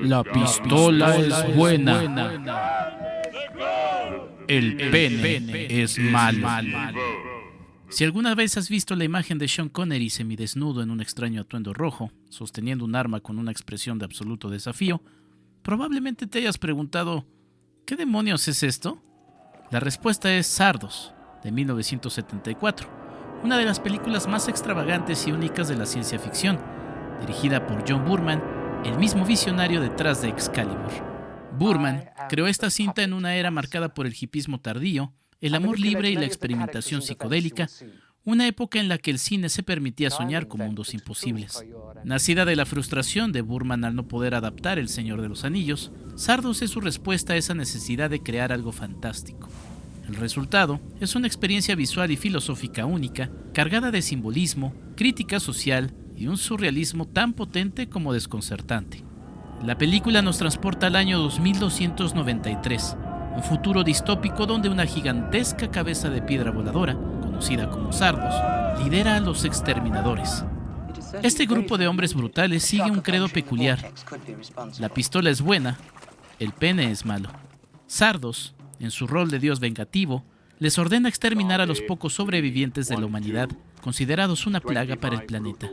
La pistola es buena. El pene es malo. Si alguna vez has visto la imagen de Sean Connery semidesnudo en un extraño atuendo rojo, sosteniendo un arma con una expresión de absoluto desafío, probablemente te hayas preguntado, ¿qué demonios es esto? La respuesta es Sardos, de 1974, una de las películas más extravagantes y únicas de la ciencia ficción, dirigida por John Boorman, el mismo visionario detrás de Excalibur. Boorman creó esta cinta en una era marcada por el hipismo tardío, el amor libre y la experimentación psicodélica, una época en la que el cine se permitía soñar con mundos imposibles. Nacida de la frustración de Boorman al no poder adaptar El Señor de los Anillos, Sardos es su respuesta a esa necesidad de crear algo fantástico. El resultado es una experiencia visual y filosófica única, cargada de simbolismo, crítica social y un surrealismo tan potente como desconcertante. La película nos transporta al año 2293, un futuro distópico donde una gigantesca cabeza de piedra voladora, conocida como Sardos, lidera a los exterminadores. Este grupo de hombres brutales sigue un credo peculiar. La pistola es buena, el pene es malo. Sardos, en su rol de dios vengativo, les ordena exterminar a los pocos sobrevivientes de la humanidad, considerados una plaga para el planeta.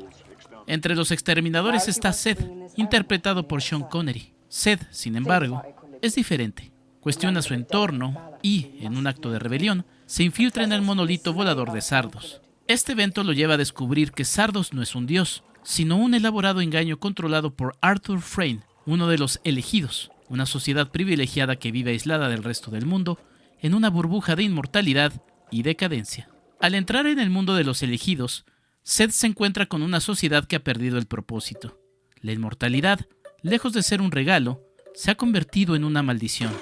Entre los exterminadores está Zed, interpretado por Sean Connery. Zed, sin embargo, es diferente. Cuestiona su entorno y, en un acto de rebelión, se infiltra en el monolito volador de Sardos. Este evento lo lleva a descubrir que Sardos no es un dios, sino un elaborado engaño controlado por Arthur Frayne, uno de los elegidos, una sociedad privilegiada que vive aislada del resto del mundo, en una burbuja de inmortalidad y decadencia. Al entrar en el mundo de los elegidos, Zed se encuentra con una sociedad que ha perdido el propósito. La inmortalidad, lejos de ser un regalo, se ha convertido en una maldición.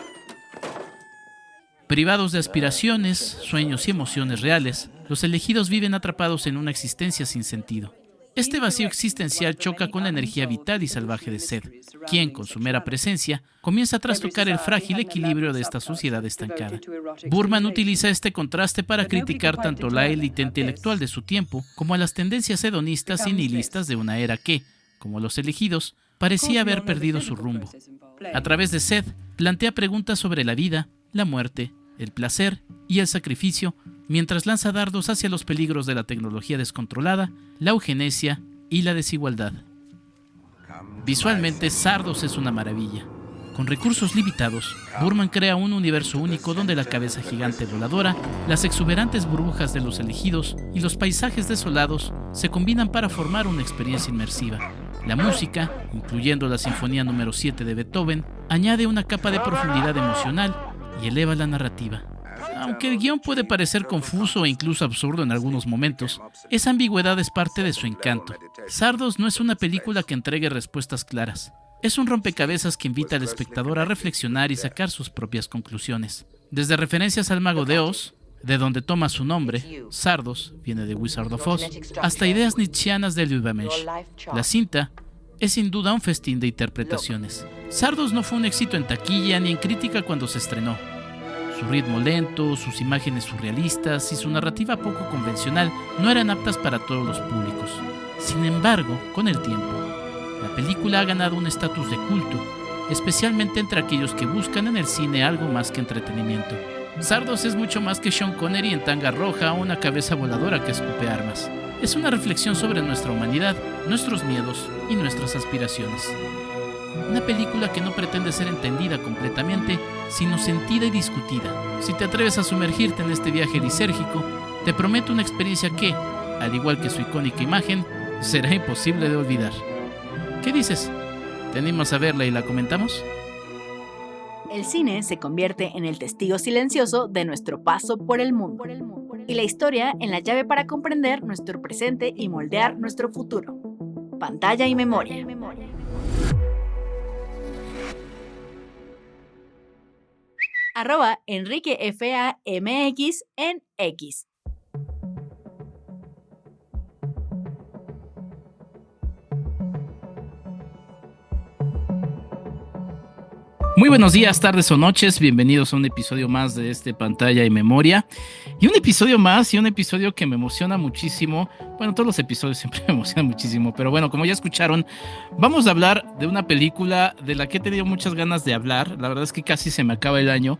Privados de aspiraciones, sueños y emociones reales, los elegidos viven atrapados en una existencia sin sentido. Este vacío existencial choca con la energía vital y salvaje de Zed, quien, con su mera presencia, comienza a trastocar el frágil equilibrio de esta sociedad estancada. Boorman utiliza este contraste para criticar tanto la élite intelectual de su tiempo como a las tendencias hedonistas y nihilistas de una era que, como los elegidos, parecía haber perdido su rumbo. A través de Zed, plantea preguntas sobre la vida, la muerte, el placer y el sacrificio, mientras lanza dardos hacia los peligros de la tecnología descontrolada, la eugenesia y la desigualdad. Visualmente, Sardos es una maravilla. Con recursos limitados, Boorman crea un universo único donde la cabeza gigante voladora, las exuberantes burbujas de los elegidos y los paisajes desolados se combinan para formar una experiencia inmersiva. La música, incluyendo la Sinfonía número 7 de Beethoven, añade una capa de profundidad emocional y eleva la narrativa. Aunque el guión puede parecer confuso e incluso absurdo en algunos momentos, esa ambigüedad es parte de su encanto. Sardos no es una película que entregue respuestas claras. Es un rompecabezas que invita al espectador a reflexionar y sacar sus propias conclusiones. Desde referencias al Mago de Oz, de donde toma su nombre, Sardos viene de Wizard of Oz, hasta ideas nietzscheanas de Gilgamesh. La cinta es sin duda un festín de interpretaciones. Sardos no fue un éxito en taquilla ni en crítica cuando se estrenó. Su ritmo lento, sus imágenes surrealistas y su narrativa poco convencional no eran aptas para todos los públicos. Sin embargo, con el tiempo, la película ha ganado un estatus de culto, especialmente entre aquellos que buscan en el cine algo más que entretenimiento. Sardos es mucho más que Sean Connery en tanga roja o una cabeza voladora que escupe armas. Es una reflexión sobre nuestra humanidad, nuestros miedos y nuestras aspiraciones. Una película que no pretende ser entendida completamente, sino sentida y discutida. Si te atreves a sumergirte en este viaje lisérgico, te prometo una experiencia que, al igual que su icónica imagen, será imposible de olvidar. ¿Qué dices? ¿Te animas a verla y la comentamos? El cine se convierte en el testigo silencioso de nuestro paso por el mundo, y la historia en la llave para comprender nuestro presente y moldear nuestro futuro. Pantalla y memoria. @EnriqueFAMX en X. Muy buenos días, tardes o noches, bienvenidos a un episodio más de este Pantalla y Memoria. Y un episodio más, y un episodio que me emociona muchísimo. Bueno, todos los episodios siempre me emocionan muchísimo, pero bueno, como ya escucharon, vamos a hablar de una película de la que he tenido muchas ganas de hablar. La verdad es que casi se me acaba el año.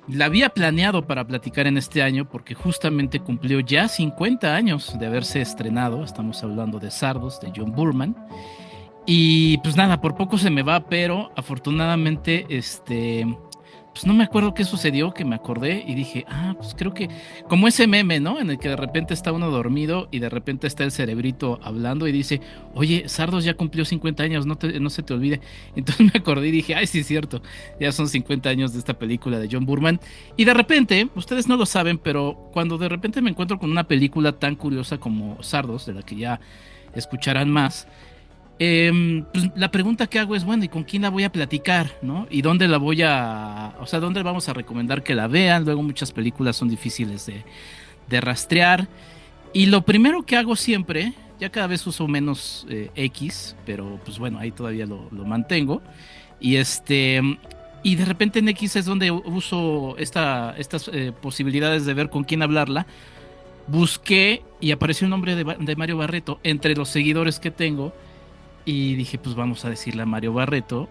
La había planeado para platicar en este año porque justamente cumplió ya 50 años de haberse estrenado. Estamos hablando de Sardos, de John Boorman. Y pues nada, por poco se me va, pero afortunadamente, pues no me acuerdo qué sucedió, que me acordé y dije, pues creo que como ese meme, ¿no? En el que de repente está uno dormido y de repente está el cerebrito hablando y dice, oye, Sardos ya cumplió 50 años, no se te olvide. Entonces me acordé y dije, ay, sí es cierto, ya son 50 años de esta película de John Boorman. Y de repente, ustedes no lo saben, pero cuando de repente me encuentro con una película tan curiosa como Sardos, de la que ya escucharán más, pues la pregunta que hago es, bueno, ¿y con quién la voy a platicar, no? ¿Y dónde la voy o sea, dónde vamos a recomendar que la vean? Luego muchas películas son difíciles de rastrear. Y lo primero que hago siempre, ya cada vez uso menos X, pero pues bueno, ahí todavía lo mantengo. Y y de repente en X es donde uso estas posibilidades de ver con quién hablarla. Busqué y apareció el nombre de Mario Barreto entre los seguidores que tengo. Y dije, pues vamos a decirle a Mario Barreto,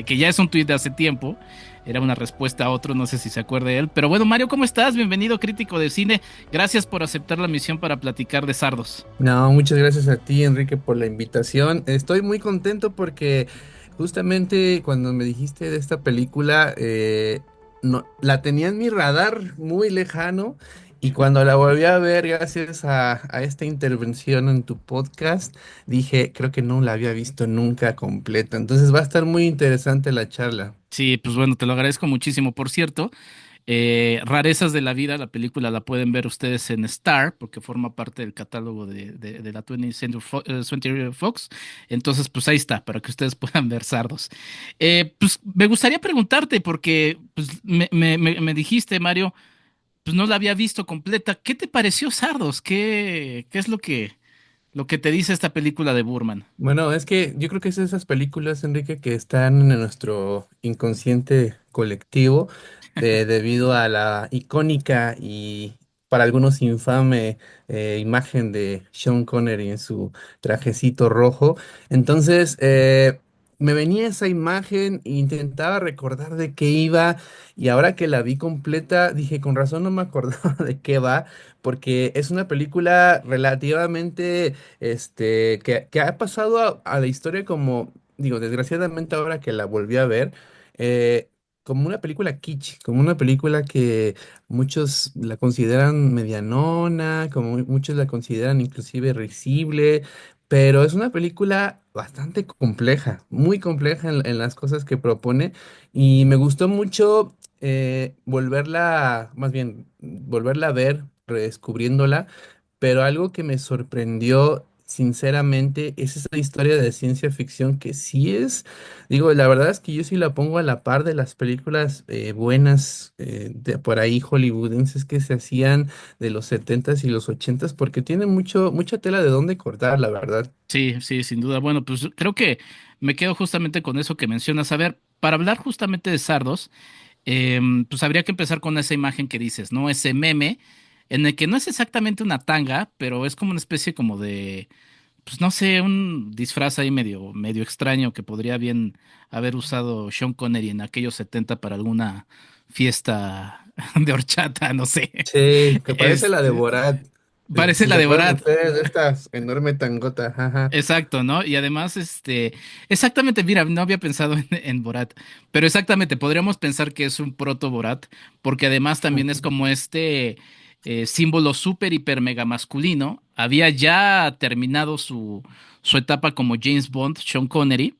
que ya es un tuit de hace tiempo, era una respuesta a otro, no sé si se acuerda de él. Pero bueno, Mario, ¿cómo estás? Bienvenido, crítico de cine. Gracias por aceptar la misión para platicar de Sardos. No, muchas gracias a ti, Enrique, por la invitación. Estoy muy contento porque justamente cuando me dijiste de esta película, no, la tenía en mi radar muy lejano y cuando la volví a ver gracias a esta intervención en tu podcast, dije, creo que no la había visto nunca completa. Entonces va a estar muy interesante la charla. Sí, pues bueno, te lo agradezco muchísimo. Por cierto, Rarezas de la Vida, la película la pueden ver ustedes en Star, porque forma parte del catálogo de la 20th Century Fox. Entonces, pues ahí está, para que ustedes puedan ver Sardos. Pues me gustaría preguntarte, porque pues, me dijiste, Mario, pues no la había visto completa. ¿Qué te pareció Sardos? ¿Qué es lo que te dice esta película de Burman? Bueno, es que yo creo que es de esas películas, Enrique, que están en nuestro inconsciente colectivo debido a la icónica y para algunos infame imagen de Sean Connery en su trajecito rojo. Entonces, me venía esa imagen e intentaba recordar de qué iba y ahora que la vi completa, dije, con razón no me acordaba de qué va, porque es una película relativamente que ha pasado a la historia como, digo, desgraciadamente ahora que la volví a ver, eh, como una película kitsch, como una película que muchos la consideran medianona, como muchos la consideran inclusive risible, pero es una película bastante compleja, muy compleja en las cosas que propone y me gustó mucho volverla, más bien, volverla a ver, redescubriéndola, pero algo que me sorprendió sinceramente es esa historia de ciencia ficción que sí es, digo, la verdad es que yo sí la pongo a la par de las películas buenas de por ahí hollywoodenses que se hacían de los setentas y los ochentas porque tiene mucha tela de dónde cortar, la verdad. Sí, sí, sin duda. Bueno, pues creo que me quedo justamente con eso que mencionas. A ver, para hablar justamente de Sardos, pues habría que empezar con esa imagen que dices, ¿no? Ese meme en el que no es exactamente una tanga, pero es como una especie como de, pues no sé, un disfraz ahí medio extraño que podría bien haber usado Sean Connery en aquellos 70 para alguna fiesta de horchata, no sé. Sí, que parece la de Este, Borat. parece Si la se de acuerdan Borat. ustedes de esta enorme tangota, ajá. Exacto, ¿no? Y además, exactamente, mira, no había pensado en Borat, pero exactamente, podríamos pensar que es un proto Borat, porque además también es como símbolo súper, hiper, mega masculino. Había ya terminado su etapa como James Bond, Sean Connery,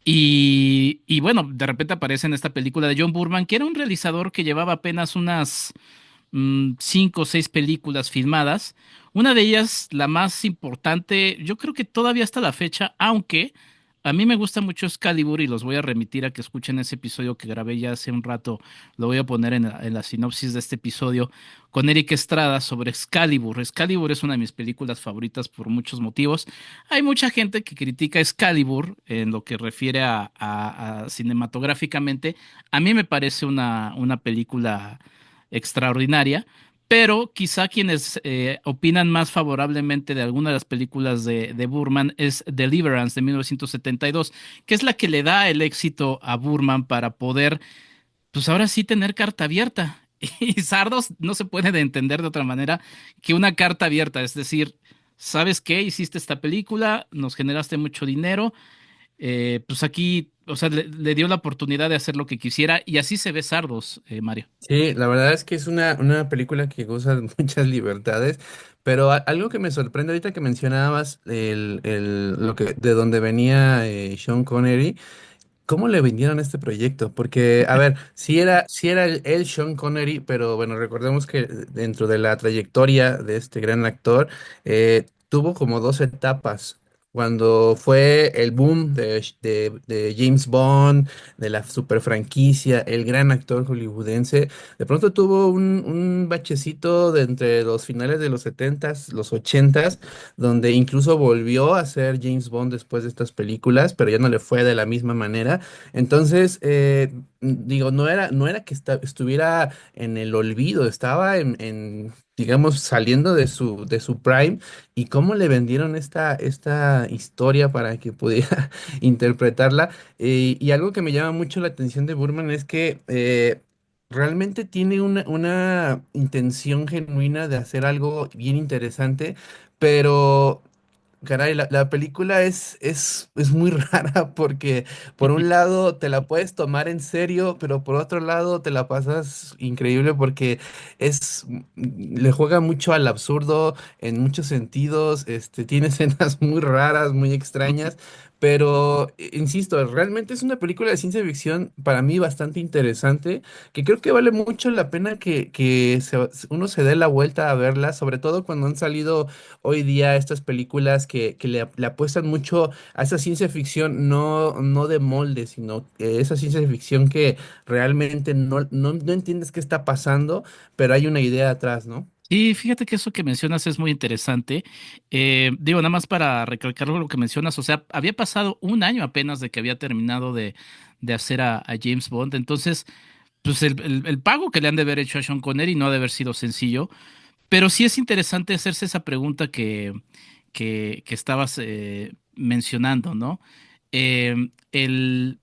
y bueno, de repente aparece en esta película de John Boorman, que era un realizador que llevaba apenas unas cinco o seis películas filmadas. Una de ellas, la más importante, yo creo que todavía hasta la fecha, aunque a mí me gusta mucho Excalibur y los voy a remitir a que escuchen ese episodio que grabé ya hace un rato. Lo voy a poner en la sinopsis de este episodio con Eric Estrada sobre Excalibur. Excalibur es una de mis películas favoritas por muchos motivos. Hay mucha gente que critica Excalibur en lo que refiere a cinematográficamente. A mí me parece una película extraordinaria. Pero quizá quienes opinan más favorablemente de alguna de las películas de Burman es Deliverance de 1972, que es la que le da el éxito a Burman para poder, pues ahora sí, tener carta abierta. Y Sardos no se puede de entender de otra manera que una carta abierta, es decir, ¿sabes qué? Hiciste esta película, nos generaste mucho dinero, pues aquí, o sea, le dio la oportunidad de hacer lo que quisiera y así se ve Sardos, Mario. Sí, la verdad es que es una película que goza de muchas libertades, pero algo que me sorprende ahorita que mencionabas lo que, de donde venía Sean Connery. ¿Cómo le vendieron este proyecto? Porque, a ver, sí era el Sean Connery, pero bueno, recordemos que dentro de la trayectoria de este gran actor, tuvo como dos etapas. Cuando fue el boom de James Bond, de la super franquicia, el gran actor hollywoodense, de pronto tuvo un bachecito de entre los finales de los setentas, los ochentas, donde incluso volvió a ser James Bond después de estas películas, pero ya no le fue de la misma manera. Entonces, digo, no era que estuviera en el olvido, estaba digamos, saliendo de su prime. ¿Y cómo le vendieron esta historia para que pudiera interpretarla? Y algo que me llama mucho la atención de Burman es que realmente tiene una intención genuina de hacer algo bien interesante, pero caray, la película es muy rara porque por un lado te la puedes tomar en serio, pero por otro lado te la pasas increíble porque le juega mucho al absurdo en muchos sentidos, tiene escenas muy raras, muy extrañas, pero insisto, realmente es una película de ciencia ficción para mí bastante interesante, que creo que vale mucho la pena uno se dé la vuelta a verla, sobre todo cuando han salido hoy día estas películas que le apuestan mucho a esa ciencia ficción, no de molde, sino esa ciencia ficción que realmente no entiendes qué está pasando, pero hay una idea atrás, ¿no? Y fíjate que eso que mencionas es muy interesante. Digo, nada más para recalcar lo que mencionas, o sea, había pasado un año apenas de que había terminado de hacer a James Bond, entonces, pues el pago que le han de haber hecho a Sean Connery no ha de haber sido sencillo, pero sí es interesante hacerse esa pregunta que estabas mencionando, ¿no? El,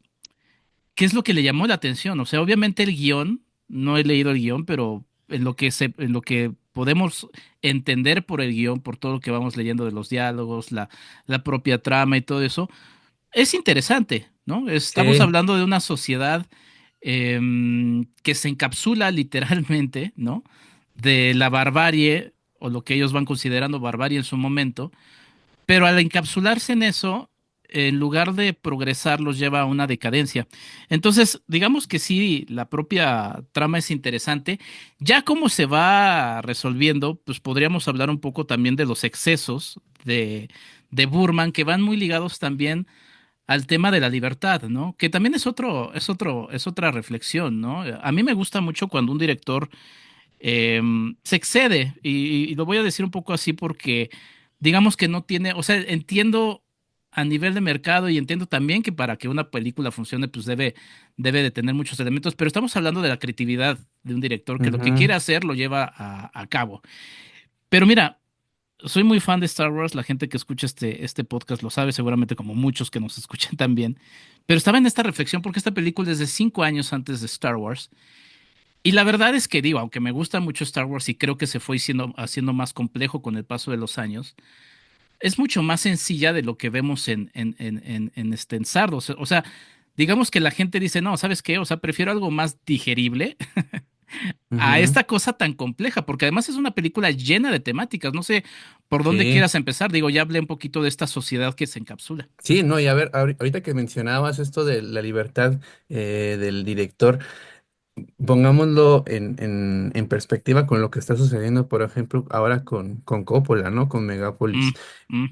¿Qué es lo que le llamó la atención? O sea, obviamente el guión, no he leído el guión, pero en lo que podemos entender por el guión, por todo lo que vamos leyendo de los diálogos, la propia trama y todo eso, es interesante, ¿no? Estamos Sí. hablando de una sociedad que se encapsula literalmente, ¿no? De la barbarie o lo que ellos van considerando barbarie en su momento, pero al encapsularse en eso, en lugar de progresar, los lleva a una decadencia. Entonces, digamos que sí, la propia trama es interesante. Ya cómo se va resolviendo, pues podríamos hablar un poco también de los excesos de Burman, que van muy ligados también al tema de la libertad, ¿no? Que también es otra reflexión, ¿no? A mí me gusta mucho cuando un director se excede, y lo voy a decir un poco así porque digamos que no tiene, o sea, entiendo a nivel de mercado y entiendo también que para que una película funcione, pues debe de tener muchos elementos, pero estamos hablando de la creatividad de un director que lo que Ujú. quiere hacer lo lleva a cabo. Pero mira, soy muy fan de Star Wars, la gente que escucha este podcast lo sabe, seguramente como muchos que nos escuchan también, pero estaba en esta reflexión porque esta película es de 5 años antes de Star Wars. Y la verdad es que digo, aunque me gusta mucho Star Wars y creo que se fue haciendo más complejo con el paso de los años, es mucho más sencilla de lo que vemos en Sardos. O sea, digamos que la gente dice, no, ¿sabes qué? O sea, prefiero algo más digerible a Ujú. esta cosa tan compleja, porque además es una película llena de temáticas. No sé por dónde Sí. quieras empezar. Digo, ya hablé un poquito de esta sociedad que se encapsula. Sí, no, y a ver, ahorita que mencionabas esto de la libertad del director, pongámoslo en perspectiva con lo que está sucediendo, por ejemplo, ahora con Coppola, ¿no? Con Mm, Megapolis. mm,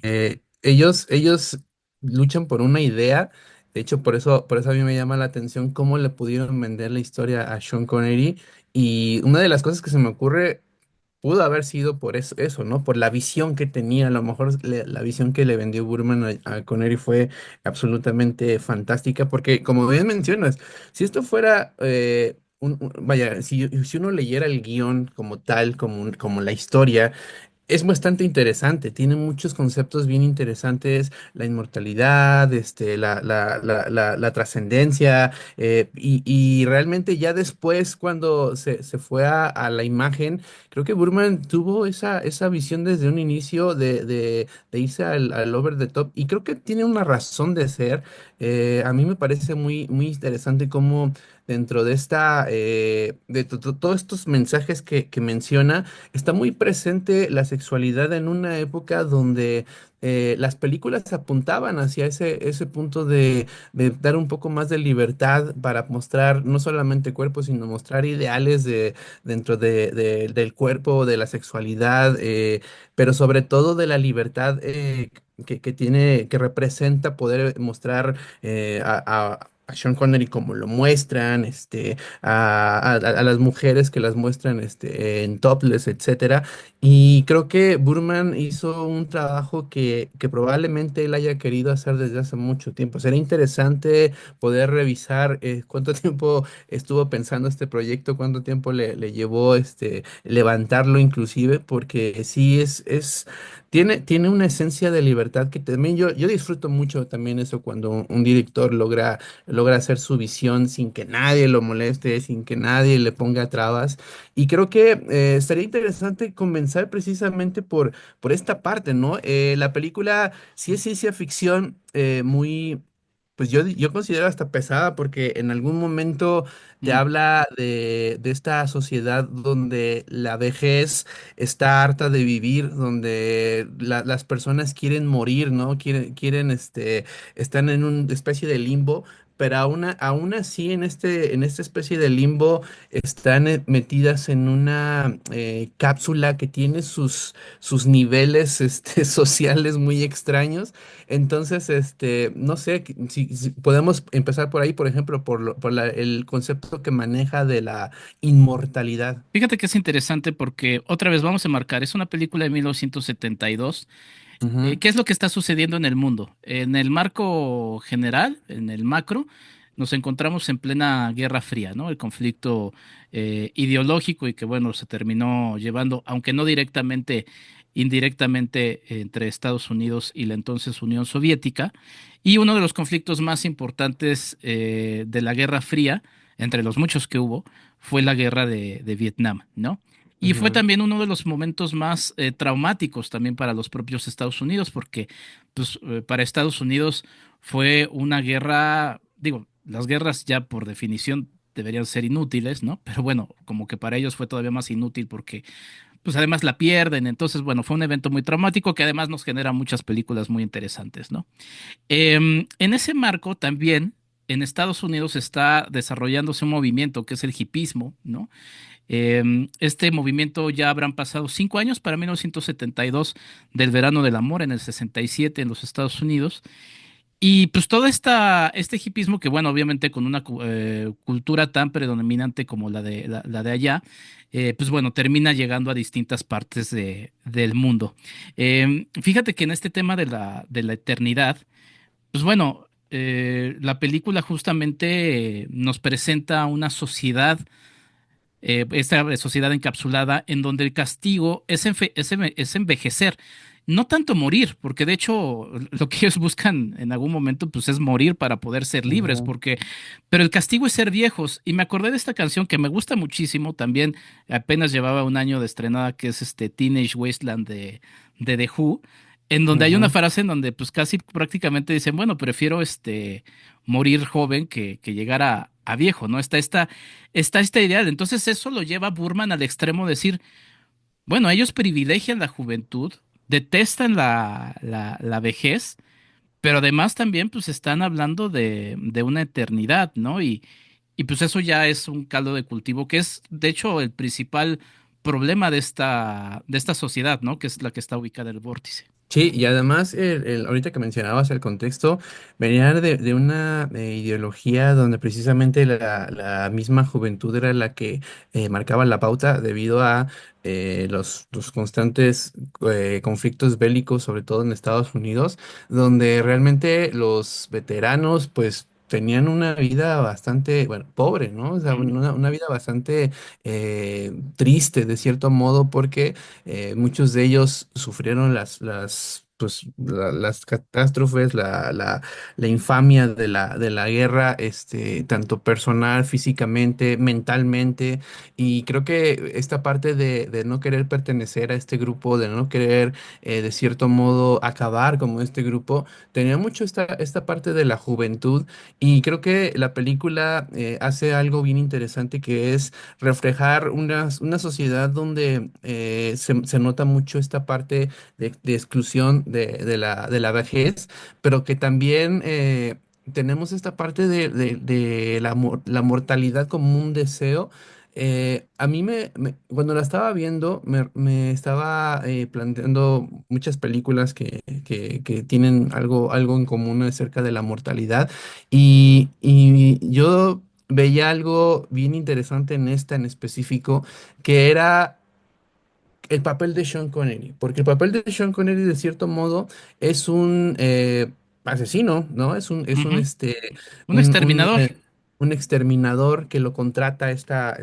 Ellos luchan por una idea. De hecho, por eso a mí me llama la atención cómo le pudieron vender la historia a Sean Connery. Y una de las cosas que se me ocurre pudo haber sido por eso, ¿no? Por la visión que tenía. A lo mejor la visión que le vendió Burman a Connery fue absolutamente fantástica. Porque, como bien mencionas, si esto fuera. Vaya, si uno leyera el guión como tal, como la historia, es bastante interesante, tiene muchos conceptos bien interesantes, la inmortalidad, la trascendencia, y realmente ya después cuando se fue a la imagen, creo que Burman tuvo esa visión desde un inicio de irse al over the top, y creo que tiene una razón de ser. A mí me parece muy interesante cómo dentro de todos estos mensajes que menciona, está muy presente la sexualidad en una época donde las películas apuntaban hacia ese punto de dar un poco más de libertad para mostrar no solamente cuerpos, sino mostrar ideales dentro del cuerpo, de la sexualidad, pero sobre todo de la libertad que representa poder mostrar a Sean Connery como lo muestran, a las mujeres que las muestran en topless, etcétera. Y creo que Burman hizo un trabajo que probablemente él haya querido hacer desde hace mucho tiempo. Sería interesante poder revisar cuánto tiempo estuvo pensando este proyecto, cuánto tiempo le llevó levantarlo inclusive, porque sí tiene una esencia de libertad que también yo disfruto mucho también eso cuando un director logra hacer su visión sin que nadie lo moleste, sin que nadie le ponga trabas. Y creo que estaría interesante comenzar precisamente por esta parte, ¿no? La película sí es ciencia ficción pues yo considero hasta pesada porque en algún momento te Mm. habla de esta sociedad donde la vejez está harta de vivir, donde las personas quieren morir, ¿no? Están en una especie de limbo. Pero aún así, en esta especie de limbo, están metidas en una cápsula que tiene sus niveles sociales muy extraños. Entonces, no sé si podemos empezar por ahí, por ejemplo, el concepto que maneja de la inmortalidad. Fíjate que es interesante porque otra vez vamos a marcar, es una película de 1972. Ujú, ¿Qué es lo que está sucediendo en el mundo? En el marco general, en el macro, nos encontramos en plena Guerra Fría, ¿no? El conflicto ideológico y que, bueno, se terminó llevando, aunque no directamente, indirectamente, entre Estados Unidos y la entonces Unión Soviética. Y uno de los conflictos más importantes de la Guerra Fría, entre los muchos que hubo, fue la guerra de Vietnam, ¿no? Y fue ujú, también uno de los momentos más traumáticos también para los propios Estados Unidos, porque pues, para Estados Unidos fue una guerra, digo, las guerras ya por definición deberían ser inútiles, ¿no? Pero bueno, como que para ellos fue todavía más inútil porque pues además la pierden, entonces bueno, fue un evento muy traumático que además nos genera muchas películas muy interesantes, ¿no? En ese marco también en Estados Unidos está desarrollándose un movimiento que es el hipismo, ¿no? Este movimiento ya habrán pasado 5 años para 1972 del verano del amor en el 67 en los Estados Unidos. Y pues todo este hipismo que, bueno, obviamente con una cultura tan predominante como la de allá, pues bueno, termina llegando a distintas partes del mundo. Fíjate que en este tema de la eternidad, pues bueno, la película justamente nos presenta una sociedad, esta sociedad encapsulada en donde el castigo es envejecer, no tanto morir, porque de hecho lo que ellos buscan en algún momento pues es morir para poder ser libres, ujú. porque, pero el castigo es ser viejos. Y me acordé de esta canción que me gusta muchísimo, también apenas llevaba un año de estrenada, que es este Teenage Wasteland de The Who, en donde hay una Ujú. frase en donde pues casi prácticamente dicen, bueno, prefiero morir joven que llegar a viejo, ¿no? Está esta idea. Entonces eso lo lleva a Burman al extremo de decir, bueno, ellos privilegian la juventud, detestan la vejez, pero además también pues están hablando de una eternidad, ¿no? Y pues eso ya es un caldo de cultivo que es, de hecho, el principal problema de esta sociedad, ¿no? Que es la que está ubicada en el vórtice. Sí, y además, ahorita que mencionabas el contexto, venía de una ideología donde precisamente la misma juventud era la que marcaba la pauta debido a los constantes conflictos bélicos, sobre todo en Estados Unidos, donde realmente los veteranos, pues, tenían una vida bastante, bueno, pobre, ¿no? O sea, Ujú, una vida bastante triste, de cierto modo, porque muchos de ellos sufrieron las catástrofes, la infamia de la guerra, tanto personal, físicamente, mentalmente. Y creo que esta parte de no querer pertenecer a este grupo, de no querer, de cierto modo, acabar como este grupo, tenía mucho esta parte de la juventud. Y creo que la película hace algo bien interesante que es reflejar una sociedad donde se nota mucho esta parte de exclusión de la vejez, pero que también tenemos esta parte de la mortalidad como un deseo. A mí cuando la estaba viendo, me estaba planteando muchas películas que tienen algo en común acerca de la mortalidad y yo veía algo bien interesante en esta en específico, que era el papel de Sean Connery, porque el papel de Sean Connery de cierto modo es un asesino, ¿no? ujú. Un un, exterminador. un exterminador que lo contrata esta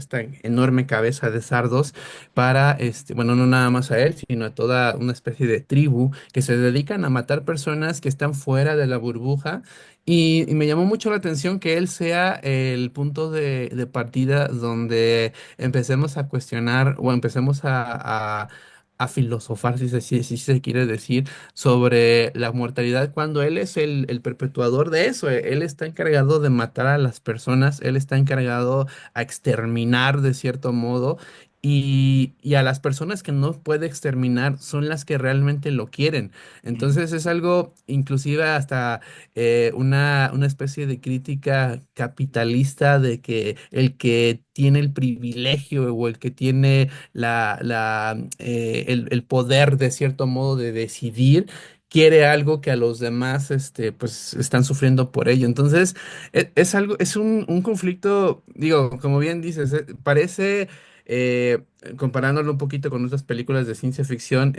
enorme cabeza de sardos para, bueno, no nada más a él, sino a toda una especie de tribu que se dedican a matar personas que están fuera de la burbuja. Y me llamó mucho la atención que él sea el punto de partida donde empecemos a cuestionar o empecemos a filosofar, si se quiere decir, sobre la mortalidad, cuando él es el perpetuador de eso. Él está encargado de matar a las personas, él está encargado a exterminar de cierto modo. Y a las personas que no puede exterminar son las que realmente lo quieren. Ujú. Entonces es algo, inclusive hasta una especie de crítica capitalista de que el que tiene el privilegio o el que tiene el poder de cierto modo de decidir, quiere algo que a los demás, pues están sufriendo por ello. Entonces, es algo, es un conflicto, digo, como bien dices, parece... eh, comparándolo un poquito con otras películas de ciencia ficción,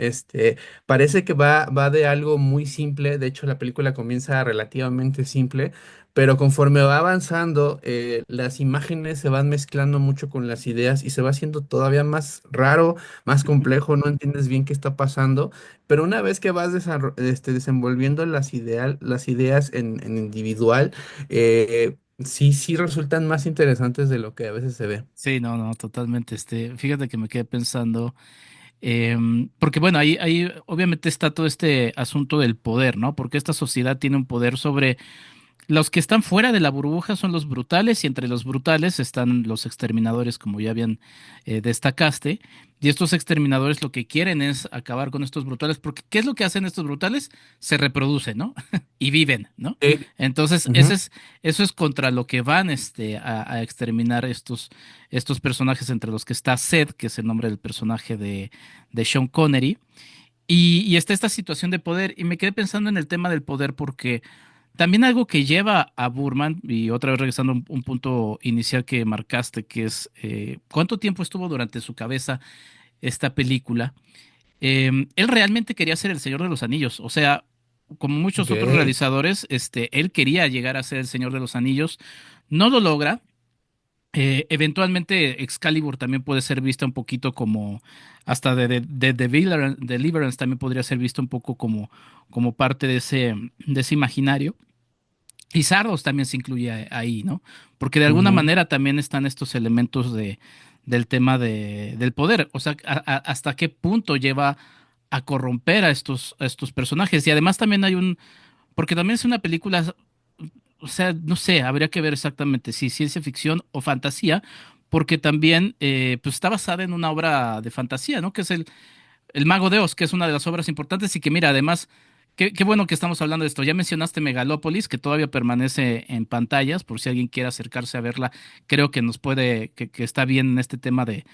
parece que va de algo muy simple. De hecho, la película comienza relativamente simple, pero conforme va avanzando, las imágenes se van mezclando mucho con las ideas y se va haciendo todavía más raro, más complejo, no entiendes bien qué está pasando, pero una vez que vas desenvolviendo las ideas en individual, sí resultan más interesantes de lo que a veces se ve. Sí, no, no, totalmente. Fíjate que me quedé pensando, porque bueno, ahí obviamente está todo este asunto del poder, ¿no? Porque esta sociedad tiene un poder sobre los que están fuera de la burbuja son los brutales y entre los brutales están los exterminadores, como ya bien destacaste. Y estos exterminadores lo que quieren es acabar con estos brutales, porque ¿qué es lo que hacen estos brutales? Se reproducen, ¿no? Y viven, ¿no? Sí. Entonces, Ujú, eso es contra lo que van a exterminar estos personajes, entre los que está Seth, que es el nombre del personaje de Sean Connery. Y está esta situación de poder. Y me quedé pensando en el tema del poder porque también algo que lleva a Burman, y otra vez regresando a un punto inicial que marcaste, que es cuánto tiempo estuvo durante su cabeza esta película. Él realmente quería ser el Señor de los Anillos, o sea, como muchos ok. otros realizadores, él quería llegar a ser el Señor de los Anillos, no lo logra. Eventualmente Excalibur también puede ser vista un poquito como, hasta de Deliverance también podría ser visto un poco como parte de ese imaginario. Y Sardos también se incluye ahí, ¿no? Porque de alguna Ujú, manera también están estos elementos del tema del poder. O sea, hasta qué punto lleva a corromper a estos personajes. Y además también porque también es una película, o sea, no sé, habría que ver exactamente si ciencia ficción o fantasía, porque también pues está basada en una obra de fantasía, ¿no? Que es el Mago de Oz, que es una de las obras importantes y que mira, además qué bueno que estamos hablando de esto. Ya mencionaste Megalópolis, que todavía permanece en pantallas, por si alguien quiere acercarse a verla. Creo que nos puede, que está bien en este tema de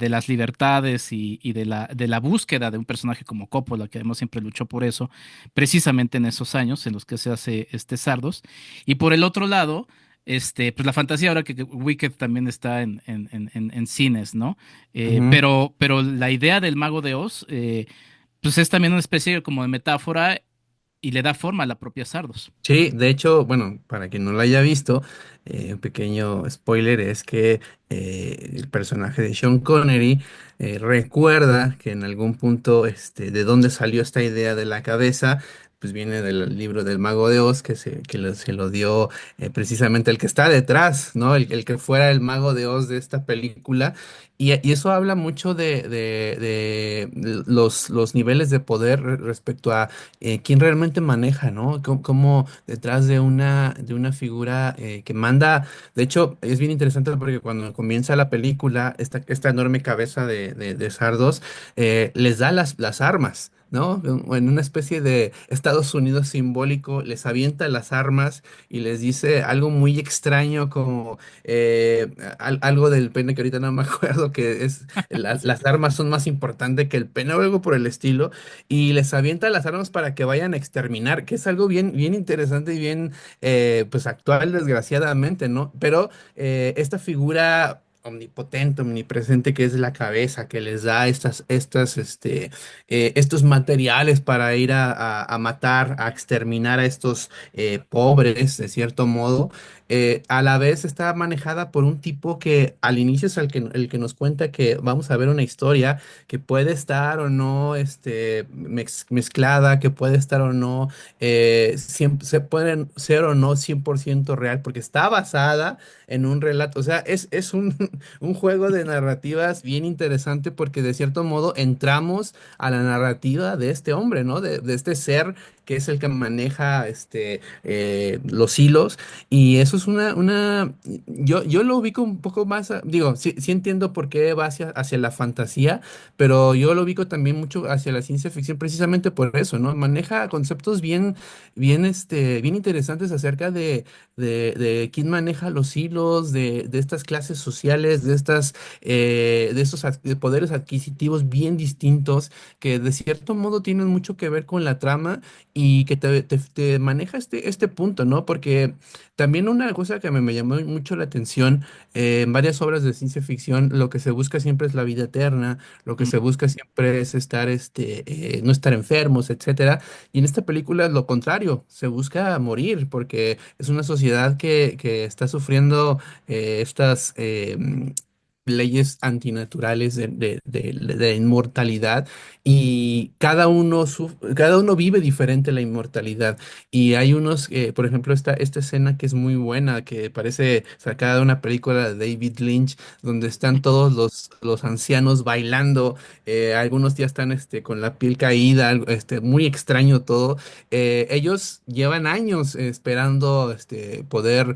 las libertades y de la búsqueda de un personaje como Coppola, que además siempre luchó por eso, precisamente en esos años en los que se hace Sardos. Y por el otro lado, pues la fantasía ahora que Wicked también está en cines, ¿no? Pero la idea del Mago de Oz, pues es también una especie como de metáfora y le da forma a la propia Sardos. Sí, de hecho, bueno, para quien no lo haya visto, un pequeño spoiler es que el personaje de Sean Connery recuerda que en algún punto, de dónde salió esta idea de la cabeza, pues viene del libro del Mago de Oz, se lo dio precisamente el que está detrás, ¿no? El que fuera el Mago de Oz de esta película. Y eso habla mucho de los niveles de poder respecto a quién realmente maneja, ¿no? Cómo detrás de una figura que manda, de hecho, es bien interesante porque cuando comienza la película, esta enorme cabeza de Sardos les da las armas. ¿No? En una especie de Estados Unidos simbólico, les avienta las armas y les dice algo muy extraño como algo del pene que ahorita no me acuerdo, que es las armas son más importantes que el pene o algo por el estilo y les avienta las armas para que vayan a exterminar, que es algo bien interesante y bien, pues actual, desgraciadamente, ¿no? Pero esta figura omnipotente, omnipresente, que es la cabeza, que les da estos materiales para ir a matar, a exterminar a estos pobres, de cierto modo, a la vez está manejada por un tipo que al inicio es el que nos cuenta que vamos a ver una historia que puede estar o no mezclada, que puede estar o no, se pueden ser o no 100% real, porque está basada en un relato. O sea, es un, un juego de narrativas bien interesante porque de cierto modo entramos a la narrativa de este hombre, ¿no? De este ser que es el que maneja los hilos. Y eso es yo lo ubico un poco más, digo, sí entiendo por qué va hacia la fantasía, pero yo lo ubico también mucho hacia la ciencia ficción precisamente por eso, ¿no? Maneja conceptos bien interesantes acerca de quién maneja los hilos, de estas clases sociales, de estos de poderes adquisitivos bien distintos que de cierto modo tienen mucho que ver con la trama y que te maneja este punto, ¿no? Porque también una cosa que me llamó mucho la atención en varias obras de ciencia ficción, lo que se busca siempre es la vida eterna, lo que Mm. se busca siempre es estar, no estar enfermos, etcétera. Y en esta película es lo contrario, se busca morir porque es una sociedad que está sufriendo estas leyes antinaturales de inmortalidad y cada uno vive diferente la inmortalidad. Y hay unos, por ejemplo, esta escena que es muy buena, que parece sacada de una película de David Lynch, donde están todos los ancianos bailando, algunos ya están con la piel caída, muy extraño todo. Ellos llevan años esperando poder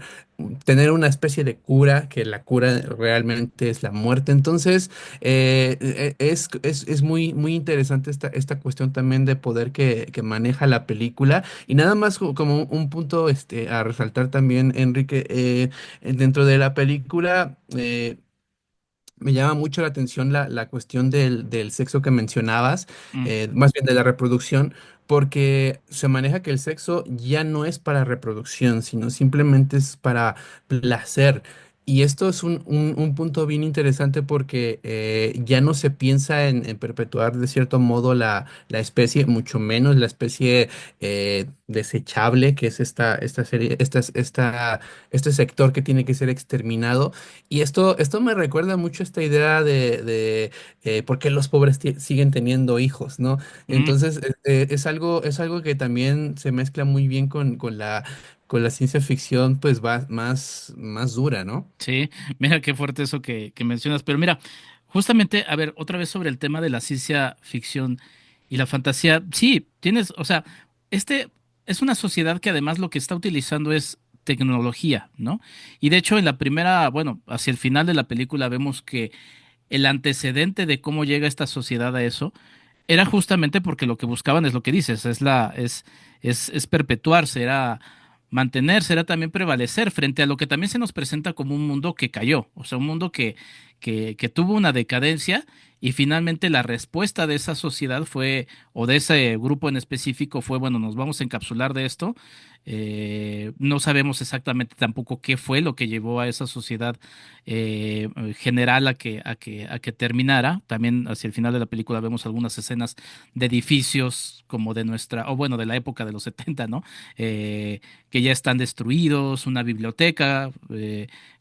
tener una especie de cura, que la cura realmente es la muerte. Entonces, es muy interesante esta cuestión también de poder que maneja la película. Y nada más como un punto a resaltar también, Enrique, dentro de la película. Me llama mucho la atención la cuestión del sexo que mencionabas, Mm. más bien de la reproducción, porque se maneja que el sexo ya no es para reproducción, sino simplemente es para placer. Y esto es un punto bien interesante porque ya no se piensa en perpetuar de cierto modo la especie, mucho menos la especie desechable, que es esta serie, este sector que tiene que ser exterminado y esto me recuerda mucho esta idea de por qué los pobres siguen teniendo hijos, ¿no? Mm. Entonces, es algo que también se mezcla muy bien con la ciencia ficción, pues va más dura, ¿no? Sí, mira qué fuerte eso que mencionas. Pero mira, justamente, a ver, otra vez sobre el tema de la ciencia ficción y la fantasía. Sí, tienes, o sea, este es una sociedad que además lo que está utilizando es tecnología, ¿no? Y de hecho, en la primera, bueno, hacia el final de la película vemos que el antecedente de cómo llega esta sociedad a eso era justamente porque lo que buscaban es lo que dices, es perpetuarse, era mantenerse, era también prevalecer frente a lo que también se nos presenta como un mundo que cayó, o sea, un mundo que tuvo una decadencia y finalmente la respuesta de esa sociedad fue, o de ese grupo en específico fue, bueno, nos vamos a encapsular de esto. No sabemos exactamente tampoco qué fue lo que llevó a esa sociedad general a que terminara. También hacia el final de la película vemos algunas escenas de edificios como de nuestra, o bueno, de la época de los 70, ¿no? Que ya están destruidos, una biblioteca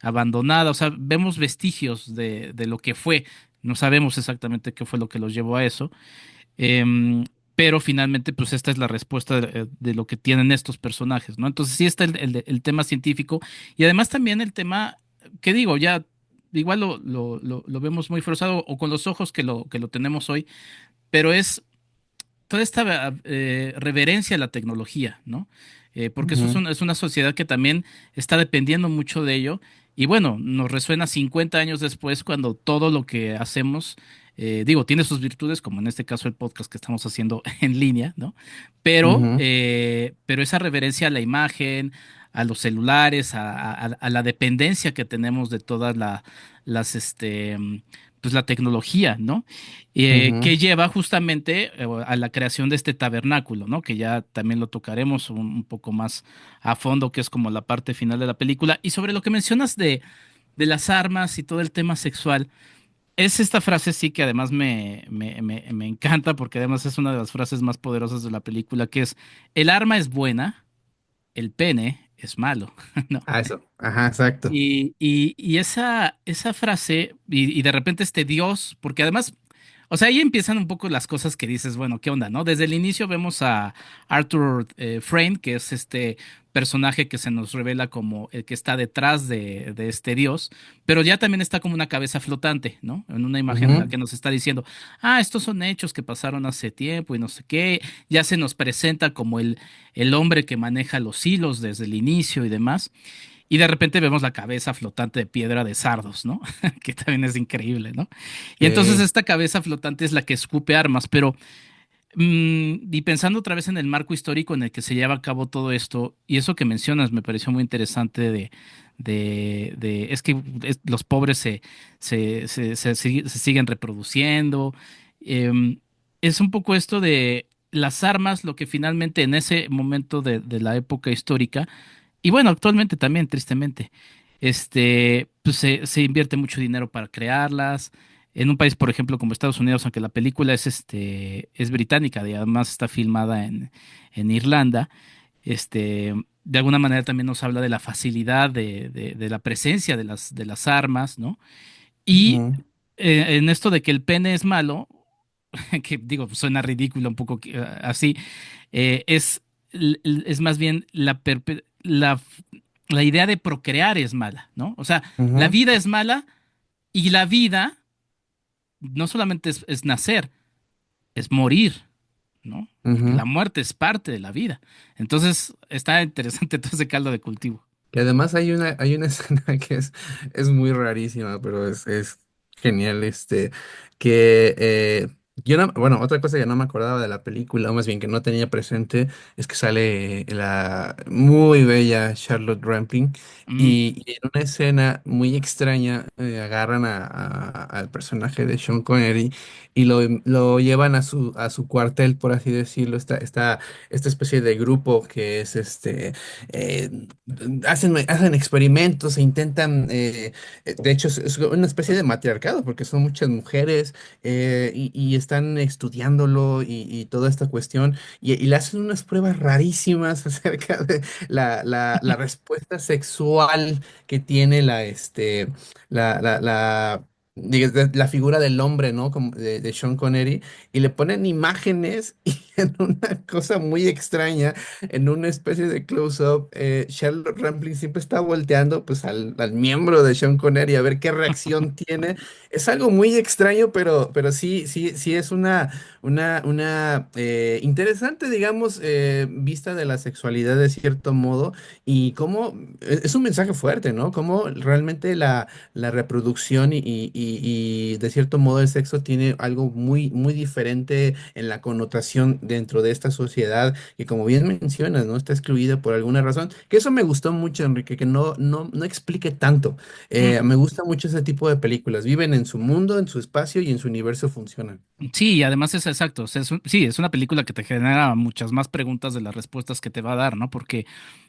abandonada, o sea, vemos vestigios de lo que fue. No sabemos exactamente qué fue lo que los llevó a eso. Em, pero finalmente, pues esta es la respuesta de lo que tienen estos personajes, ¿no? Entonces sí está el tema científico y además también el tema, que digo, ya igual lo vemos muy forzado o con los ojos que lo tenemos hoy, pero es toda esta reverencia a la tecnología, ¿no? Porque eso Ujú, es una sociedad que también está dependiendo mucho de ello. Y bueno, nos resuena 50 años después cuando todo lo que hacemos, digo, tiene sus virtudes, como en este caso el podcast que estamos haciendo en línea, ¿no? ujú, Pero esa reverencia a la imagen, a los celulares, a la dependencia que tenemos de todas las, pues la tecnología, ¿no? ujú. Que lleva justamente a la creación de este tabernáculo, ¿no? Que ya también lo tocaremos un poco más a fondo, que es como la parte final de la película. Y sobre lo que mencionas de las armas y todo el tema sexual, es esta frase sí que además me encanta, porque además es una de las frases más poderosas de la película, que es, el arma es buena, el pene es malo, ¿no? Ah, eso. Ajá, exacto. Y esa frase, y de repente este Dios, porque además, o sea, ahí empiezan un poco las cosas que dices, bueno, ¿qué onda, no? Desde el inicio vemos a Arthur Frame, que es este personaje que se nos revela como el que está detrás de este Dios, pero ya también está como una cabeza flotante, ¿no? En una imagen en la Ujú, que nos está diciendo, estos son hechos que pasaron hace tiempo y no sé qué, ya se nos presenta como el hombre que maneja los hilos desde el inicio y demás. Y de repente vemos la cabeza flotante de piedra de sardos, ¿no? Que también es increíble, ¿no? Y entonces sí. esta cabeza flotante es la que escupe armas, pero y pensando otra vez en el marco histórico en el que se lleva a cabo todo esto, y eso que mencionas me pareció muy interesante es que los pobres se siguen reproduciendo. em, es un poco esto de las armas, lo que finalmente en ese momento de la época histórica y bueno, actualmente también, tristemente, pues se invierte mucho dinero para crearlas. En un país, por ejemplo, como Estados Unidos, aunque la película es británica y además está filmada en Irlanda, de alguna manera también nos habla de la facilidad de la presencia de las armas, ¿no? Y Ujú, en esto de que el pene es malo, que digo, suena ridículo un poco así, es más bien la idea de procrear es mala, ¿no? O sea, la ujú, vida es mala y la vida no solamente es nacer, es morir, ¿no? Porque ujú. la muerte es parte de la vida. Entonces, está interesante todo ese caldo de cultivo. Y además hay una escena que es muy rarísima, pero es genial, que yo no, bueno, otra cosa que no me acordaba de la película, o más bien que no tenía presente, es que sale la muy bella Charlotte Rampling, Mm, y en una escena muy extraña agarran al personaje de Sean Connery y lo llevan a su cuartel, por así decirlo, esta especie de grupo que es eh, hacen experimentos e intentan, de hecho es una especie de matriarcado porque son muchas mujeres y están estudiándolo y toda esta cuestión y le hacen unas pruebas rarísimas acerca de la respuesta sexual que tiene la figura del hombre, ¿no? Como de Sean Connery, y le ponen imágenes y en una cosa muy extraña en una especie de close-up, Charlotte Rampling siempre está volteando pues al miembro de Sean Connery a ver qué reacción tiene. Es algo muy extraño, pero sí, sí, sí es una interesante, digamos, vista de la sexualidad de cierto modo y cómo es un mensaje fuerte, ¿no? Cómo realmente la reproducción y y de cierto modo el sexo tiene algo muy, muy diferente en la connotación dentro de esta sociedad que como bien mencionas, ¿no? Está excluida por alguna razón. Que eso me gustó mucho, Enrique, que no explique tanto. Mm. Me gusta mucho ese tipo de películas. Viven en su mundo, en su espacio y en su universo funcionan. Sí, y además es exacto. O sea, sí, es una película que te genera muchas más preguntas de las respuestas que te va a dar, ¿no? Porque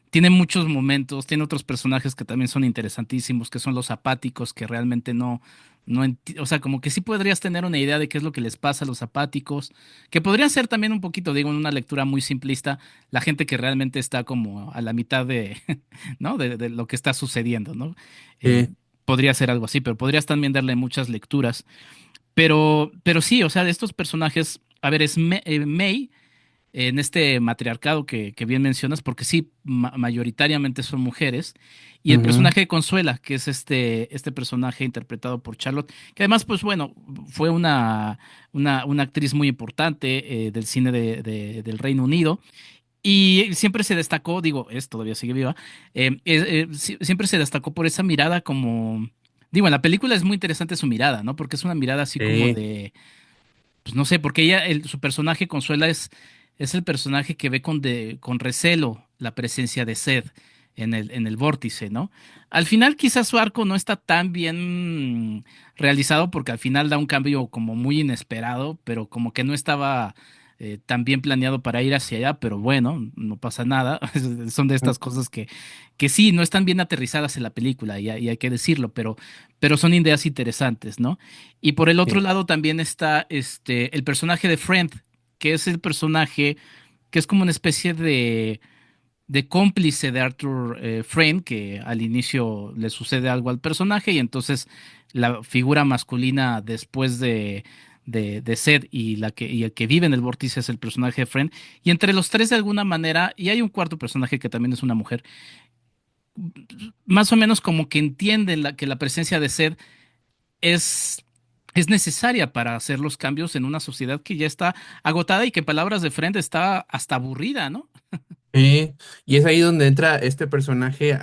tiene muchos momentos, tiene otros personajes que también son interesantísimos, que son los apáticos, que realmente o sea, como que sí podrías tener una idea de qué es lo que les pasa a los apáticos, que podría ser también un poquito, digo, en una lectura muy simplista, la gente que realmente está como a la mitad de, ¿no? De lo que está sucediendo, ¿no? Eh, Sí, podría ser algo así, pero podrías también darle muchas lecturas. Pero sí, o sea, de estos personajes, a ver, es May en este matriarcado que bien mencionas, porque sí, mayoritariamente son mujeres, y el ujú, personaje de Consuela, que es este personaje interpretado por Charlotte, que además, pues bueno, fue una actriz muy importante del cine del Reino Unido. Y siempre se destacó, digo, todavía sigue viva, siempre se destacó por esa mirada como, digo, en la película es muy interesante su mirada, ¿no? Porque es una mirada así como sí, de, pues no sé, porque ella, su personaje Consuela es el personaje que ve con recelo la presencia de Zed en el vórtice, ¿no? Al final quizás su arco no está tan bien realizado porque al final da un cambio como muy inesperado, pero como que no estaba tan bien planeado para ir hacia allá, pero bueno, no pasa nada. Son de estas cosas que sí, no están bien aterrizadas en la película y hay que decirlo, pero son ideas interesantes, ¿no? Y por el otro sí. lado también está el personaje de Friend, que es el personaje que es como una especie de cómplice de Arthur Friend, que al inicio le sucede algo al personaje y entonces la figura masculina después de Seth y el que vive en el vórtice es el personaje de Friend. Y entre los tres de alguna manera, y hay un cuarto personaje que también es una mujer, más o menos como que entienden que la presencia de Seth es, es necesaria para hacer los cambios en una sociedad que ya está agotada y que en palabras de Friend está hasta aburrida, ¿no? Sí, y es ahí donde entra este personaje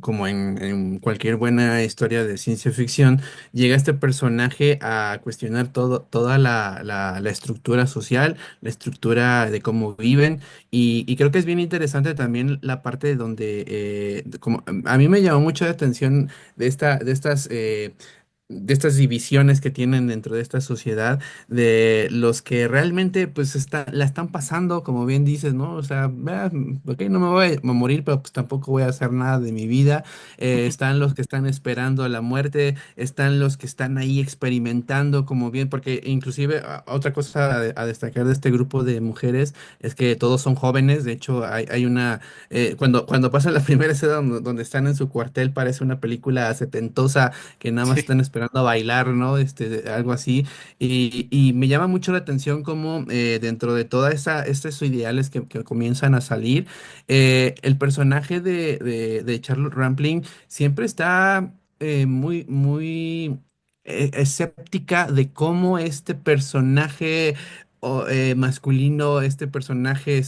como en cualquier buena historia de ciencia ficción, llega este personaje a cuestionar toda la estructura social, la estructura de cómo viven, y creo que es bien interesante también la parte donde, como, a mí me llamó mucho la atención de estas divisiones que tienen dentro de esta sociedad, de los que realmente pues la están pasando, como bien dices, ¿no? O sea, ok, no me voy a morir, pero pues tampoco voy a hacer nada de mi vida. Están los que están esperando la muerte, están los que están ahí experimentando, como bien, porque inclusive otra cosa a destacar de este grupo de mujeres es que todos son jóvenes, de hecho hay una, cuando pasa la primera escena donde están en su cuartel, parece una película setentosa que nada más Sí, están esperando a bailar, ¿no? Algo así. Y me llama mucho la atención cómo dentro de toda estos ideales que comienzan a salir, el personaje de Charlotte Rampling siempre está muy, muy escéptica de cómo este personaje masculino, este personaje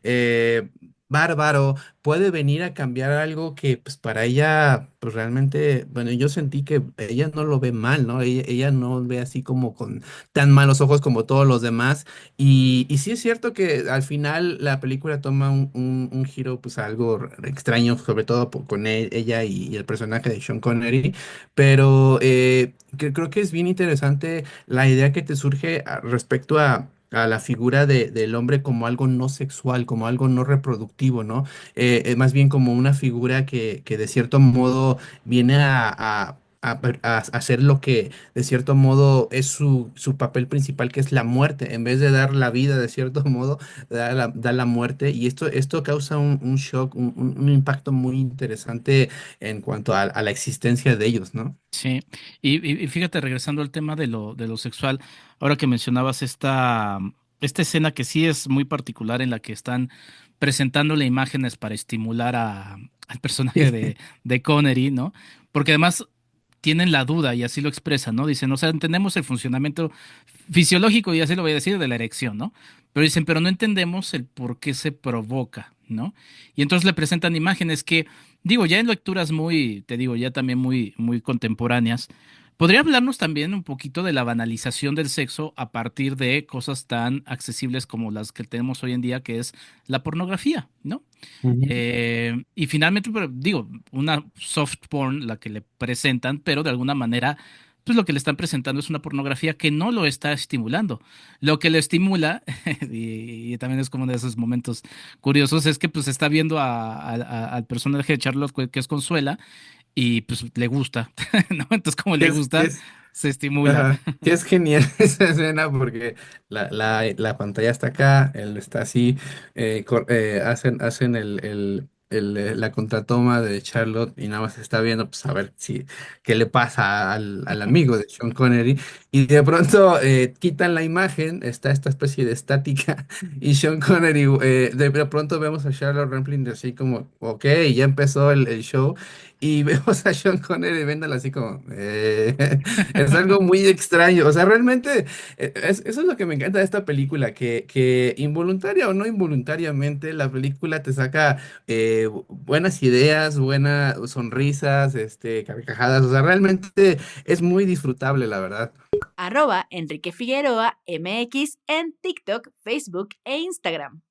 eh, bárbaro, puede venir a cambiar algo que pues para ella pues realmente, bueno, yo sentí que ella no lo ve mal, ¿no? Ella no ve así como con tan malos ojos como todos los demás. Y sí es cierto que al final la película toma un giro pues algo extraño, sobre todo con ella y el personaje de Sean Connery, pero creo que es bien interesante la idea que te surge respecto a la figura del hombre como algo no sexual, como algo no reproductivo, ¿no? Más bien como una figura que de cierto modo viene a hacer lo que de cierto modo es su papel principal, que es la muerte. En vez de dar la vida, de cierto modo, da la muerte. Y esto causa un shock, un impacto muy interesante en cuanto a la existencia de ellos, ¿no? sí. Y fíjate, regresando al tema de lo sexual, ahora que mencionabas esta escena que sí es muy particular en la que están presentándole imágenes para estimular al personaje de Connery, ¿no? Porque además tienen la duda y así lo expresan, ¿no? Dicen, o sea, entendemos el funcionamiento fisiológico, y así lo voy a decir, de la erección, ¿no? Pero dicen, pero no entendemos el por qué se provoca, ¿no? Y entonces le presentan imágenes que, digo, ya en lecturas muy, te digo, ya también muy, muy contemporáneas, ¿Podría hablarnos también un poquito de la banalización del sexo a partir de cosas tan accesibles como las que tenemos hoy en día, que es la pornografía, ¿no? Ujú. Y finalmente, pero digo, una soft porn, la que le presentan, pero de alguna manera, pues lo que le están presentando es una pornografía que no lo está estimulando. Lo que le estimula, y también es como uno de esos momentos curiosos, es que pues está viendo al personaje de Charlotte, que es Consuela, y pues le gusta, ¿no? Entonces, como ¿Qué le es, qué gusta, es? se estimula. Ajá. Que es genial esa escena porque la pantalla está acá, él está así, hacen la contratoma de Charlotte y nada más está viendo, pues a ver si qué le pasa al amigo de Sean Connery y de pronto quitan la imagen, está esta especie de estática y Sean Connery, de pronto vemos a Charlotte Rampling así como, ok, ya empezó el show. Y vemos a Sean Connery viéndolo así como, es algo muy extraño, o sea, realmente eso es lo que me encanta de esta película, que involuntaria o no involuntariamente la película te saca buenas ideas, buenas sonrisas, carcajadas, o sea, realmente es muy disfrutable, la verdad. Enrique Figueroa MX en TikTok, Facebook e Instagram.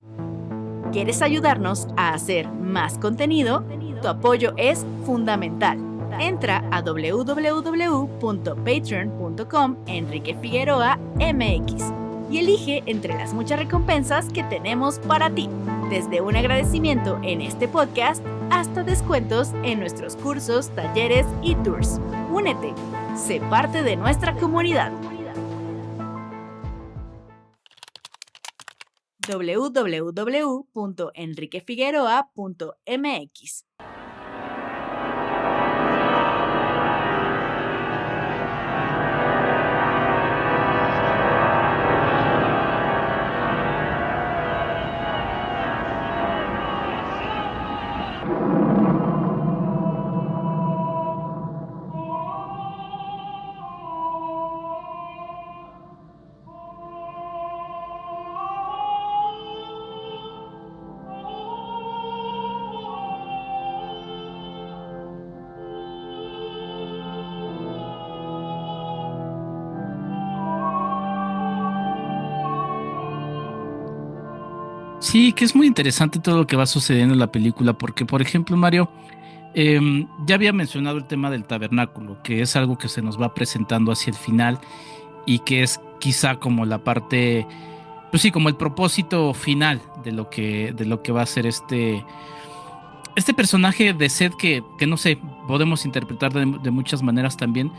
¿Quieres ayudarnos a hacer más contenido? Tu apoyo es fundamental. Entra a www.patreon.com Enrique Figueroa MX y elige entre las muchas recompensas que tenemos para ti, desde un agradecimiento en este podcast hasta descuentos en nuestros cursos, talleres y tours. Únete, sé parte de nuestra comunidad. www.enriquefigueroa.mx. Sí, que es muy interesante todo lo que va sucediendo en la película, porque, por ejemplo, Mario, ya había mencionado el tema del tabernáculo, que es algo que se nos va presentando hacia el final y que es quizá como la parte, pues sí, como el propósito final de lo que va a ser este personaje de Seth que no sé, podemos interpretar de muchas maneras también,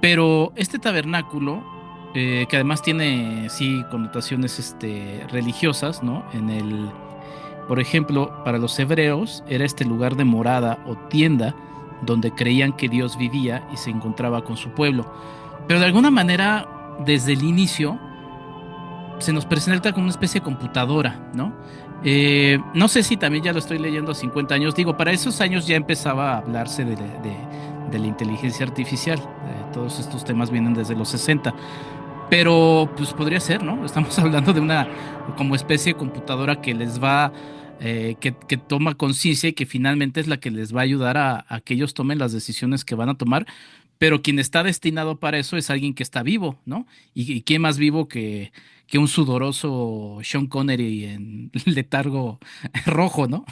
pero este tabernáculo, que además tiene, sí, connotaciones religiosas, ¿no? Por ejemplo, para los hebreos era este lugar de morada o tienda donde creían que Dios vivía y se encontraba con su pueblo. Pero de alguna manera, desde el inicio, se nos presenta como una especie de computadora, ¿no? No sé si también ya lo estoy leyendo a 50 años. Digo, para esos años ya empezaba a hablarse de la inteligencia artificial. Todos estos temas vienen desde los 60. Pero pues podría ser, ¿no? Estamos hablando de una como especie de computadora que les va, que toma conciencia y que finalmente es la que les va a ayudar a que ellos tomen las decisiones que van a tomar. Pero quien está destinado para eso es alguien que está vivo, ¿no? Y quién más vivo que un sudoroso Sean Connery en letargo rojo, ¿no?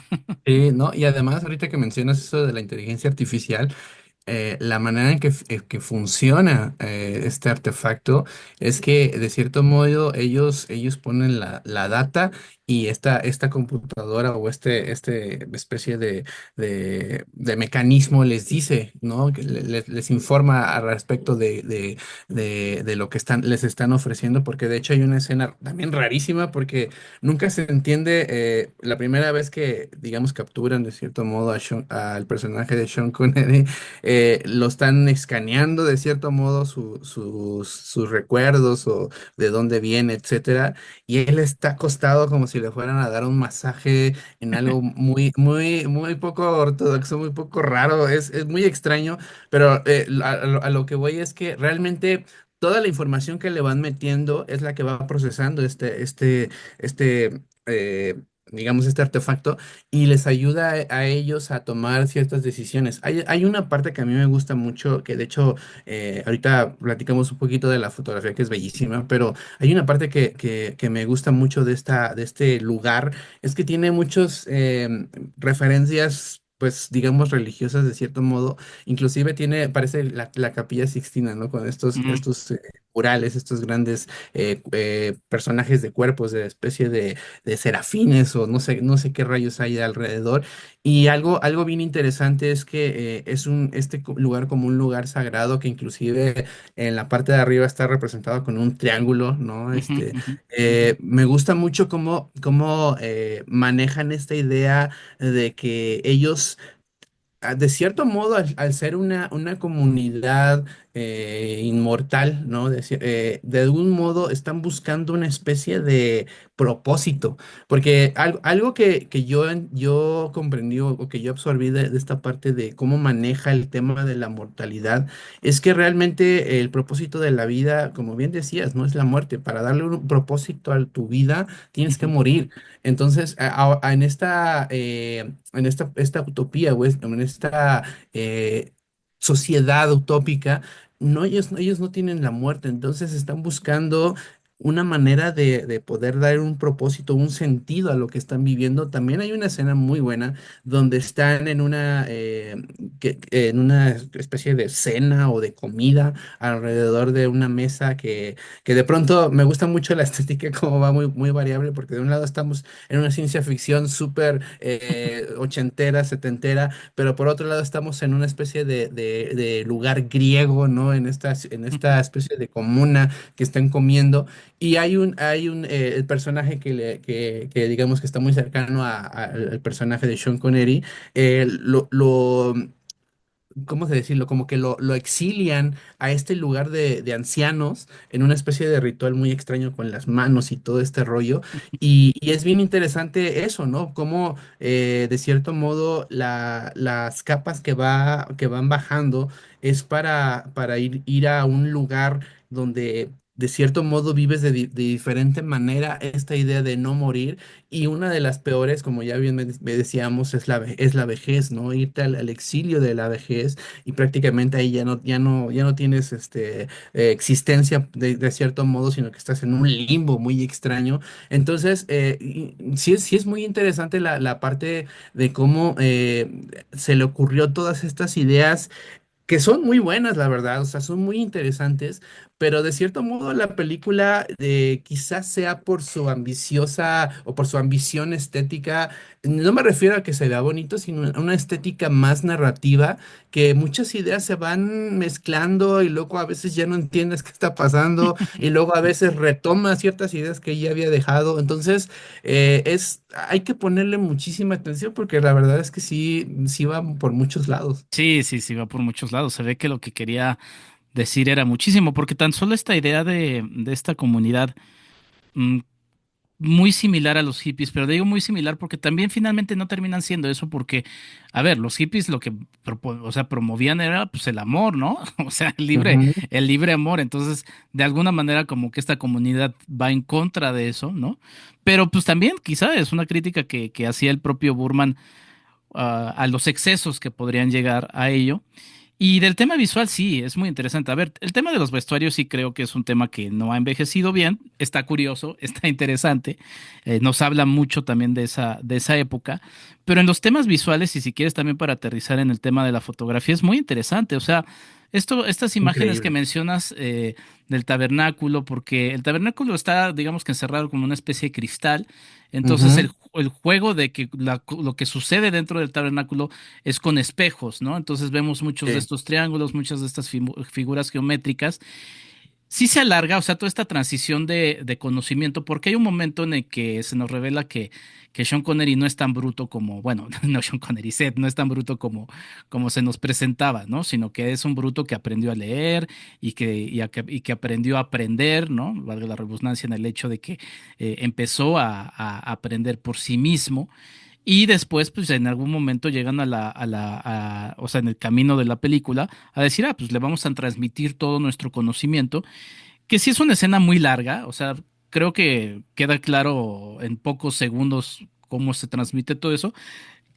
Sí, ¿no? Y además, ahorita que mencionas eso de la inteligencia artificial, la manera en que funciona este artefacto es que de cierto modo ellos ponen la data y esta computadora o este especie de mecanismo les dice, ¿no? Que les informa al respecto de lo que les están ofreciendo, porque de hecho hay una escena también rarísima porque nunca se entiende la primera vez que, digamos, capturan de cierto modo al personaje de Sean Connery, lo están escaneando de cierto modo sus recuerdos o de dónde viene, etcétera, y él está acostado como si le fueran a dar un masaje en algo muy, muy, muy poco ortodoxo, muy poco raro, es muy extraño, pero a lo que voy es que realmente toda la información que le van metiendo es la que va procesando este digamos, este artefacto y les ayuda a ellos a tomar ciertas decisiones. Hay una parte que a mí me gusta mucho, que de hecho ahorita platicamos un poquito de la fotografía que es bellísima, pero hay una parte que me gusta mucho de este lugar, es que tiene muchos referencias. Pues digamos religiosas de cierto modo, inclusive parece la Capilla Sixtina, ¿no? Con Ujú, estos murales, estos grandes personajes de cuerpos de especie de serafines o no sé qué rayos hay alrededor. Y algo bien interesante es que es lugar como un lugar sagrado que inclusive en la parte de arriba está representado con un triángulo, ¿no? ujú, ujú. Me gusta mucho cómo manejan esta idea de que ellos de cierto modo, al ser una comunidad inmortal, ¿no? De algún modo están buscando una especie de propósito, porque algo que yo comprendí o que yo absorbí de esta parte de cómo maneja el tema de la mortalidad, es que realmente el propósito de la vida, como bien decías, no es la muerte. Para darle un propósito a tu vida, tienes que Ujú. morir. Entonces, en esta utopía o en esta sociedad utópica, no, ellos no tienen la muerte, entonces están buscando una manera de poder dar un propósito, un sentido a lo que están viviendo. También hay una escena muy buena donde están en una especie de cena o de comida alrededor de una mesa que de pronto me gusta mucho la estética, como va muy variable, porque de un lado estamos en una ciencia ficción súper ochentera, setentera, pero por otro lado estamos en una especie de lugar griego, ¿no? En esta especie de comuna que están comiendo. Y el personaje que digamos que está muy cercano al personaje de Sean Connery, ¿cómo se decirlo? Como que lo exilian a este lugar de ancianos en una especie de ritual muy extraño con las manos y todo este rollo. Y es bien interesante eso, ¿no? Cómo de cierto modo las capas que van bajando es para ir a un lugar donde de cierto modo vives de diferente manera esta idea de no morir. Y una de las peores, como ya bien me decíamos, es la vejez, ¿no? Irte al exilio de la vejez y prácticamente ahí ya no tienes existencia de cierto modo, sino que estás en un limbo muy extraño. Entonces, sí es muy interesante la parte de cómo se le ocurrió todas estas ideas que son muy buenas, la verdad, o sea, son muy interesantes, pero de cierto modo la película quizás sea por su ambiciosa o por su ambición estética, no me refiero a que se vea bonito, sino a una estética más narrativa, que muchas ideas se van mezclando y luego a veces ya no entiendes qué está pasando y luego a veces retoma ciertas ideas que ya había dejado, entonces hay que ponerle muchísima atención porque la verdad es que sí va por muchos lados. Sí, sí, sí, va por muchos lados. Se ve que lo que quería decir era muchísimo, porque tan solo esta idea de esta comunidad, mm, muy similar a los hippies, pero digo muy similar porque también finalmente no terminan siendo eso porque, a ver, los hippies lo que o sea, promovían era pues el amor, ¿no? O sea, Ujú. el libre amor. Entonces, de alguna manera como que esta comunidad va en contra de eso, ¿no? Pero pues también quizá es una crítica que hacía el propio Burman a los excesos que podrían llegar a ello. Y del tema visual, sí, es muy interesante. A ver, el tema de los vestuarios sí creo que es un tema que no ha envejecido bien. Está curioso, está interesante. Nos habla mucho también de esa época. Pero en los temas visuales, y si quieres también para aterrizar en el tema de la fotografía, es muy interesante. O sea, estas imágenes que Increíble. mencionas del tabernáculo, porque el tabernáculo está, digamos que encerrado como una especie de cristal. Entonces, Ujú. el juego de que lo que sucede dentro del tabernáculo es con espejos, ¿no? Entonces vemos muchos de Sí. estos triángulos, muchas de estas figuras geométricas. Sí se alarga, o sea, toda esta transición de conocimiento, porque hay un momento en el que se nos revela que Sean Connery no es tan bruto como, bueno, no Sean Connery, Seth no es tan bruto como se nos presentaba, ¿no? Sino que es un bruto que aprendió a leer y que aprendió a aprender, ¿no? Valga la redundancia en el hecho de que empezó a aprender por sí mismo. Y después, pues en algún momento llegan o sea, en el camino de la película, a decir, ah, pues le vamos a transmitir todo nuestro conocimiento, que sí es una escena muy larga, o sea, creo que queda claro en pocos segundos cómo se transmite todo eso.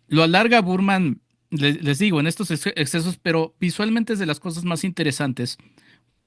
Lo alarga Burman, les digo, en estos excesos, pero visualmente es de las cosas más interesantes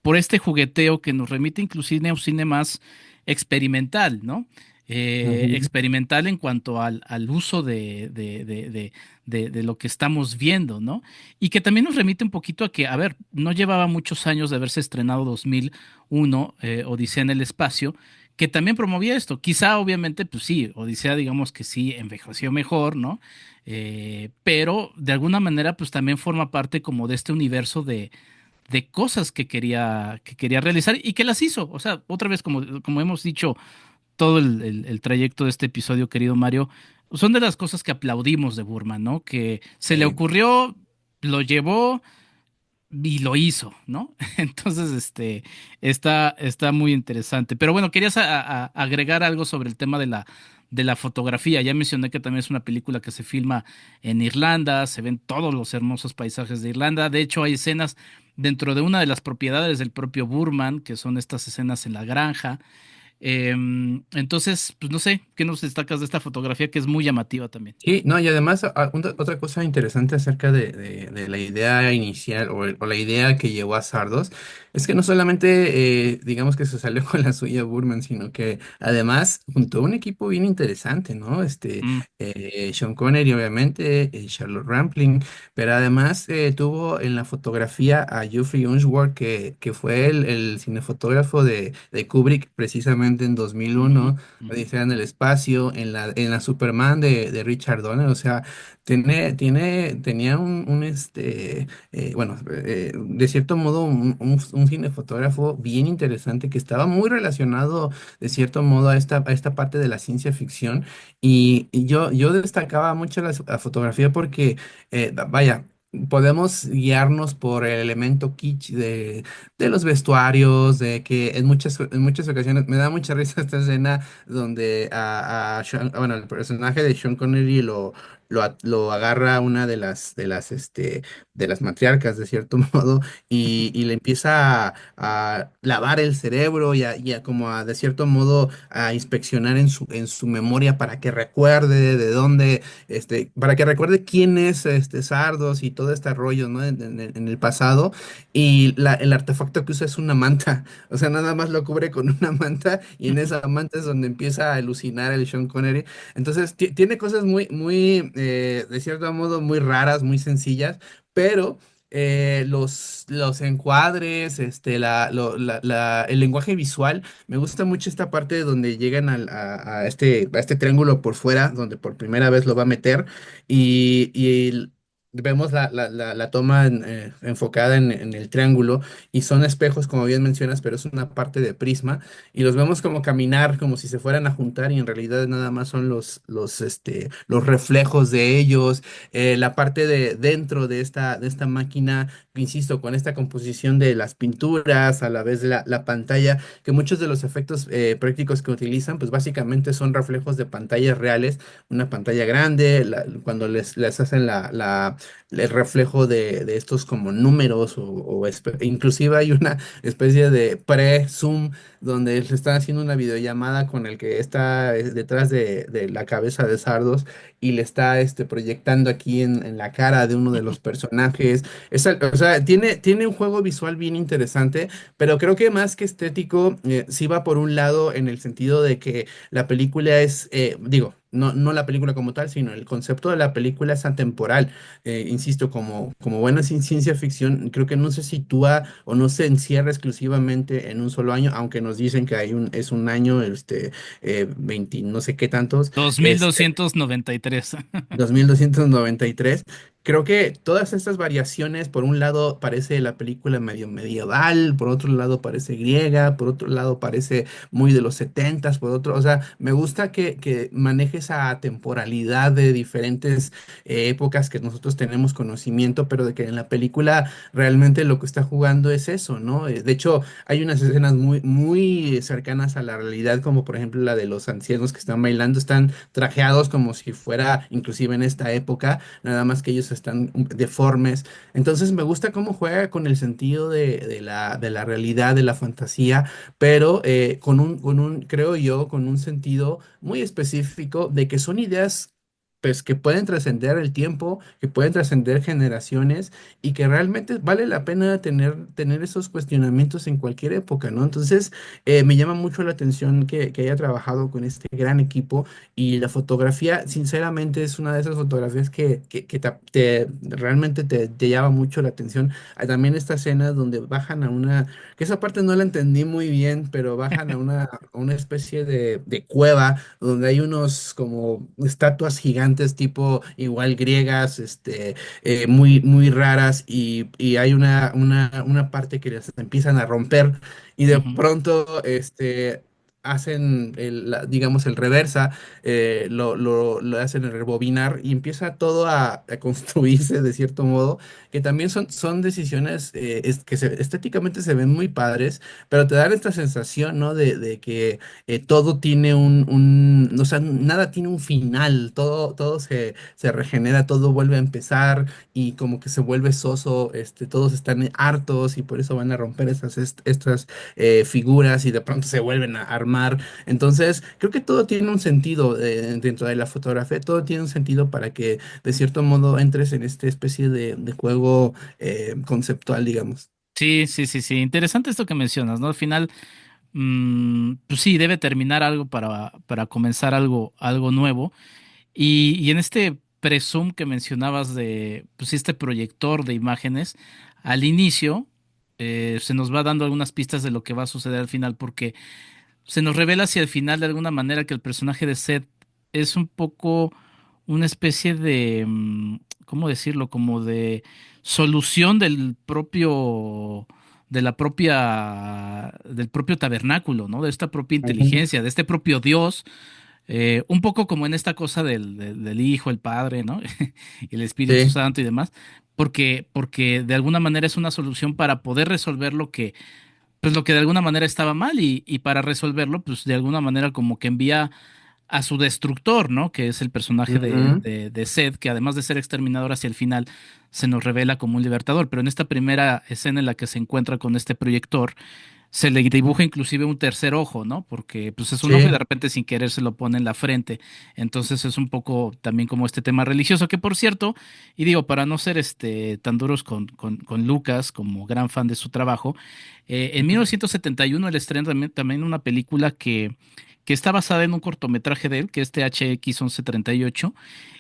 por este jugueteo que nos remite inclusive a un cine más experimental, ¿no? Ujú. Experimental en cuanto al uso de lo que estamos viendo, ¿no? Y que también nos remite un poquito a que, a ver, no llevaba muchos años de haberse estrenado 2001, Odisea en el espacio, que también promovía esto. Quizá, obviamente, pues sí, Odisea, digamos que sí, envejeció mejor, ¿no? Pero de alguna manera, pues también forma parte como de este universo de cosas que quería realizar y que las hizo. O sea, otra vez, como hemos dicho todo el trayecto de este episodio, querido Mario, son de las cosas que aplaudimos de Burman, ¿no? Que se le Sí. ocurrió, lo llevó y lo hizo, ¿no? Entonces, está muy interesante. Pero bueno, querías agregar algo sobre el tema de la fotografía. Ya mencioné que también es una película que se filma en Irlanda, se ven todos los hermosos paisajes de Irlanda. De hecho, hay escenas dentro de una de las propiedades del propio Burman, que son estas escenas en la granja. Entonces, pues no sé, ¿qué nos destacas de esta fotografía que es muy llamativa también? Sí, no, y además otra cosa interesante acerca de la idea inicial o la idea que llevó a Sardos es que no solamente digamos que se salió con la suya Burman, sino que además juntó un equipo bien interesante, ¿no? Mm, Sean Connery obviamente, Charlotte Rampling, pero además tuvo en la fotografía a Geoffrey Unsworth, que fue el cinefotógrafo de Kubrick precisamente en ujú, 2001. ujú, Odisea en el espacio, en la Superman de Richard Donner, o sea, tenía bueno, de cierto modo, un cinefotógrafo bien interesante que estaba muy relacionado, de cierto modo, a esta parte de la ciencia ficción. Y yo destacaba mucho la fotografía porque, vaya, podemos guiarnos por el elemento kitsch de los vestuarios, de que en muchas ocasiones me da mucha risa esta escena donde bueno, el personaje de Sean Connery lo agarra una de las matriarcas, de cierto modo, y le empieza a lavar el cerebro y a como de cierto modo, a inspeccionar en su memoria para que recuerde de dónde, para que recuerde quién es Sardos y todo este rollo, ¿no? En el pasado. Y el artefacto que usa es una manta. O sea, nada más lo cubre con una manta y en esa manta es donde empieza a alucinar el Sean Connery. Entonces, tiene cosas muy, muy, de cierto modo, muy raras, muy sencillas, pero los encuadres, el lenguaje visual, me gusta mucho esta parte donde llegan a este triángulo por fuera, donde por primera vez lo va a meter y vemos la toma enfocada en el triángulo y son espejos, como bien mencionas, pero es una parte de prisma y los vemos como caminar, como si se fueran a juntar y en realidad nada más son los reflejos de ellos. La parte de dentro de esta máquina, insisto, con esta composición de las pinturas, a la vez de la pantalla, que muchos de los efectos prácticos que utilizan, pues básicamente son reflejos de pantallas reales, una pantalla grande, cuando les hacen el reflejo de estos como números inclusive hay una especie de pre-zoom donde se están haciendo una videollamada con el que está detrás de la cabeza de Sardos y le está proyectando aquí en la cara de uno de los personajes. O sea, tiene un juego visual bien interesante, pero creo que más que estético, sí va por un lado en el sentido de que la película digo, no la película como tal, sino el concepto de la película es atemporal. Insisto, como buena ciencia ficción, creo que no se sitúa o no se encierra exclusivamente en un solo año, aunque nos dicen que es un año, 20, no sé qué tantos. 2293. 2293. Creo que todas estas variaciones, por un lado parece la película medio medieval, por otro lado parece griega, por otro lado parece muy de los setentas, por otro, o sea, me gusta que maneje esa temporalidad de diferentes épocas que nosotros tenemos conocimiento, pero de que en la película realmente lo que está jugando es eso, ¿no? De hecho, hay unas escenas muy, muy cercanas a la realidad, como por ejemplo la de los ancianos que están bailando, están trajeados como si fuera, inclusive en esta época, nada más que ellos están deformes. Entonces me gusta cómo juega con el sentido de la realidad, de la fantasía, pero creo yo, con un sentido muy específico de que son ideas pues que pueden trascender el tiempo, que pueden trascender generaciones y que realmente vale la pena tener esos cuestionamientos en cualquier época, ¿no? Entonces, me llama mucho la atención que haya trabajado con este gran equipo y la fotografía, sinceramente, es una de esas fotografías que realmente te llama mucho la atención. Hay también esta escena donde bajan a que esa parte no la entendí muy bien, pero bajan a una especie de cueva donde hay unos como estatuas gigantes tipo igual griegas, muy raras y hay una parte que les empiezan a romper y de Ujú, pronto, hacen digamos, el reversa, lo hacen el rebobinar y empieza todo a construirse de cierto modo, que también son decisiones estéticamente se ven muy padres, pero te dan esta sensación, ¿no? De que todo tiene o sea, nada tiene un final, todo se regenera, todo vuelve a empezar y como que se vuelve soso, todos están hartos y por eso van a romper estas figuras y de pronto se vuelven a armar. Entonces, creo que todo tiene un sentido dentro de la fotografía, todo tiene un sentido para que de cierto modo entres en esta especie de juego conceptual, digamos. sí, sí, sí, sí. Interesante esto que mencionas, ¿no? Al final, pues sí, debe terminar algo para comenzar algo nuevo. Y en este prezoom que mencionabas de, pues sí, este proyector de imágenes, al inicio se nos va dando algunas pistas de lo que va a suceder al final, porque se nos revela hacia el final de alguna manera que el personaje de Seth es un poco una especie de, ¿cómo decirlo? Como de solución del propio tabernáculo, ¿no? De esta propia Ujú. inteligencia, de este propio Dios, un poco como en esta cosa del Hijo, el Padre, ¿no? Y el Espíritu Sí, Santo y demás, porque de alguna manera es una solución para poder resolver pues lo que de alguna manera estaba mal y para resolverlo, pues de alguna manera como que envía a su destructor, ¿no? Que es el personaje ujú, de Zed, que además de ser exterminador hacia el final, se nos revela como un libertador. Pero en esta primera escena en la que se encuentra con este proyector, se le dibuja inclusive un tercer ojo, ¿no? Porque pues es un ojo y de sí, repente sin querer se lo pone en la frente. Entonces es un poco también como este tema religioso, que por cierto, y digo, para no ser tan duros con Lucas, como gran fan de su trabajo, en 1971 él estrena también una película que está basada en un cortometraje de él, que es THX 1138,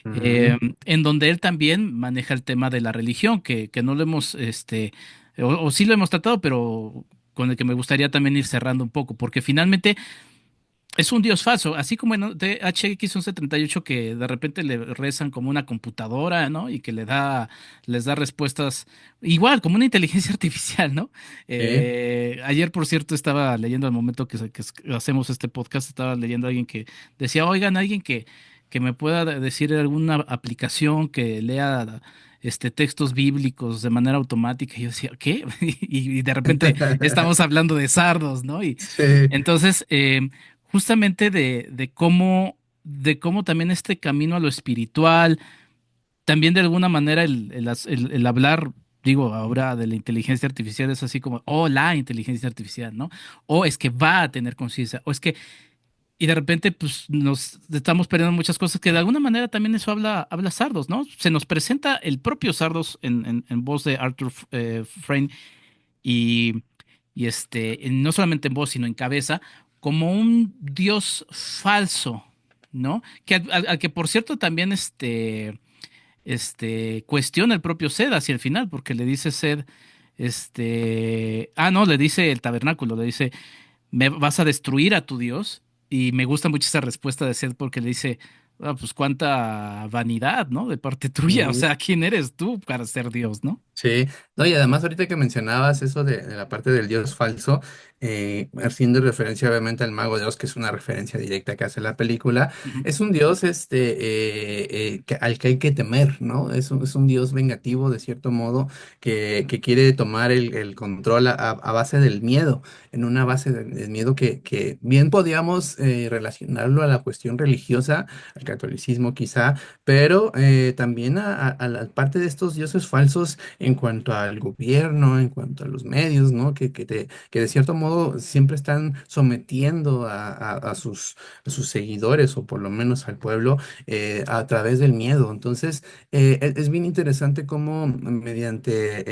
ujú, en donde él también maneja el tema de la religión, que no lo hemos, o sí lo hemos tratado, pero con el que me gustaría también ir cerrando un poco, porque finalmente es un dios falso, así como en THX 1138 que de repente le rezan como una computadora, ¿no? Y que les da respuestas igual, como una inteligencia artificial, ¿no? sí. Ayer, por cierto, estaba leyendo al momento hacemos este podcast, estaba leyendo a alguien que decía, oigan, alguien que me pueda decir alguna aplicación que lea textos bíblicos de manera automática. Y yo decía, ¿qué? Y de repente estamos hablando de sardos, ¿no? Y Sí. entonces, justamente de cómo también este camino a lo espiritual, también de alguna manera el hablar, digo, ahora de la inteligencia artificial es así como, oh, la inteligencia artificial, ¿no? O es que va a tener conciencia, o es que, y de repente, pues nos estamos perdiendo muchas cosas que de alguna manera también eso habla Sardos, ¿no? Se nos presenta el propio Sardos en voz de Arthur Frayne y, no solamente en voz, sino en cabeza, como un dios falso, ¿no? Que al que por cierto también cuestiona el propio Sed hacia el final, porque le dice Sed, no, le dice el tabernáculo, le dice, me vas a destruir a tu dios, y me gusta mucho esa respuesta de Sed porque le dice, pues cuánta vanidad, ¿no? De parte tuya, o Ujú. sea, ¿quién eres tú para ser dios, no? Sí, no, y además ahorita que mencionabas eso de la parte del dios falso, haciendo referencia obviamente al mago de Oz, que es una referencia directa que hace la película, Ujú. es un dios al que hay que temer, ¿no? Es un dios vengativo de cierto modo que quiere tomar el control a base del miedo, en una base del miedo que bien podíamos relacionarlo a la cuestión religiosa, al catolicismo quizá, pero también a la parte de estos dioses falsos en cuanto al gobierno, en cuanto a los medios, ¿no? Que de cierto modo siempre están sometiendo a sus seguidores o por lo menos al pueblo a través del miedo. Entonces, es bien interesante cómo mediante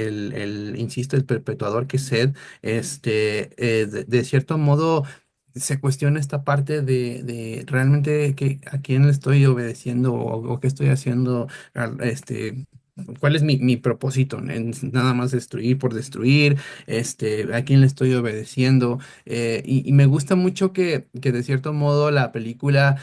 insisto, el perpetuador que es Sed, de cierto modo se cuestiona esta parte de realmente a quién le estoy obedeciendo o qué estoy haciendo, cuál es mi propósito, en nada más destruir por destruir, a quién le estoy obedeciendo. Y me gusta mucho que de cierto modo la película...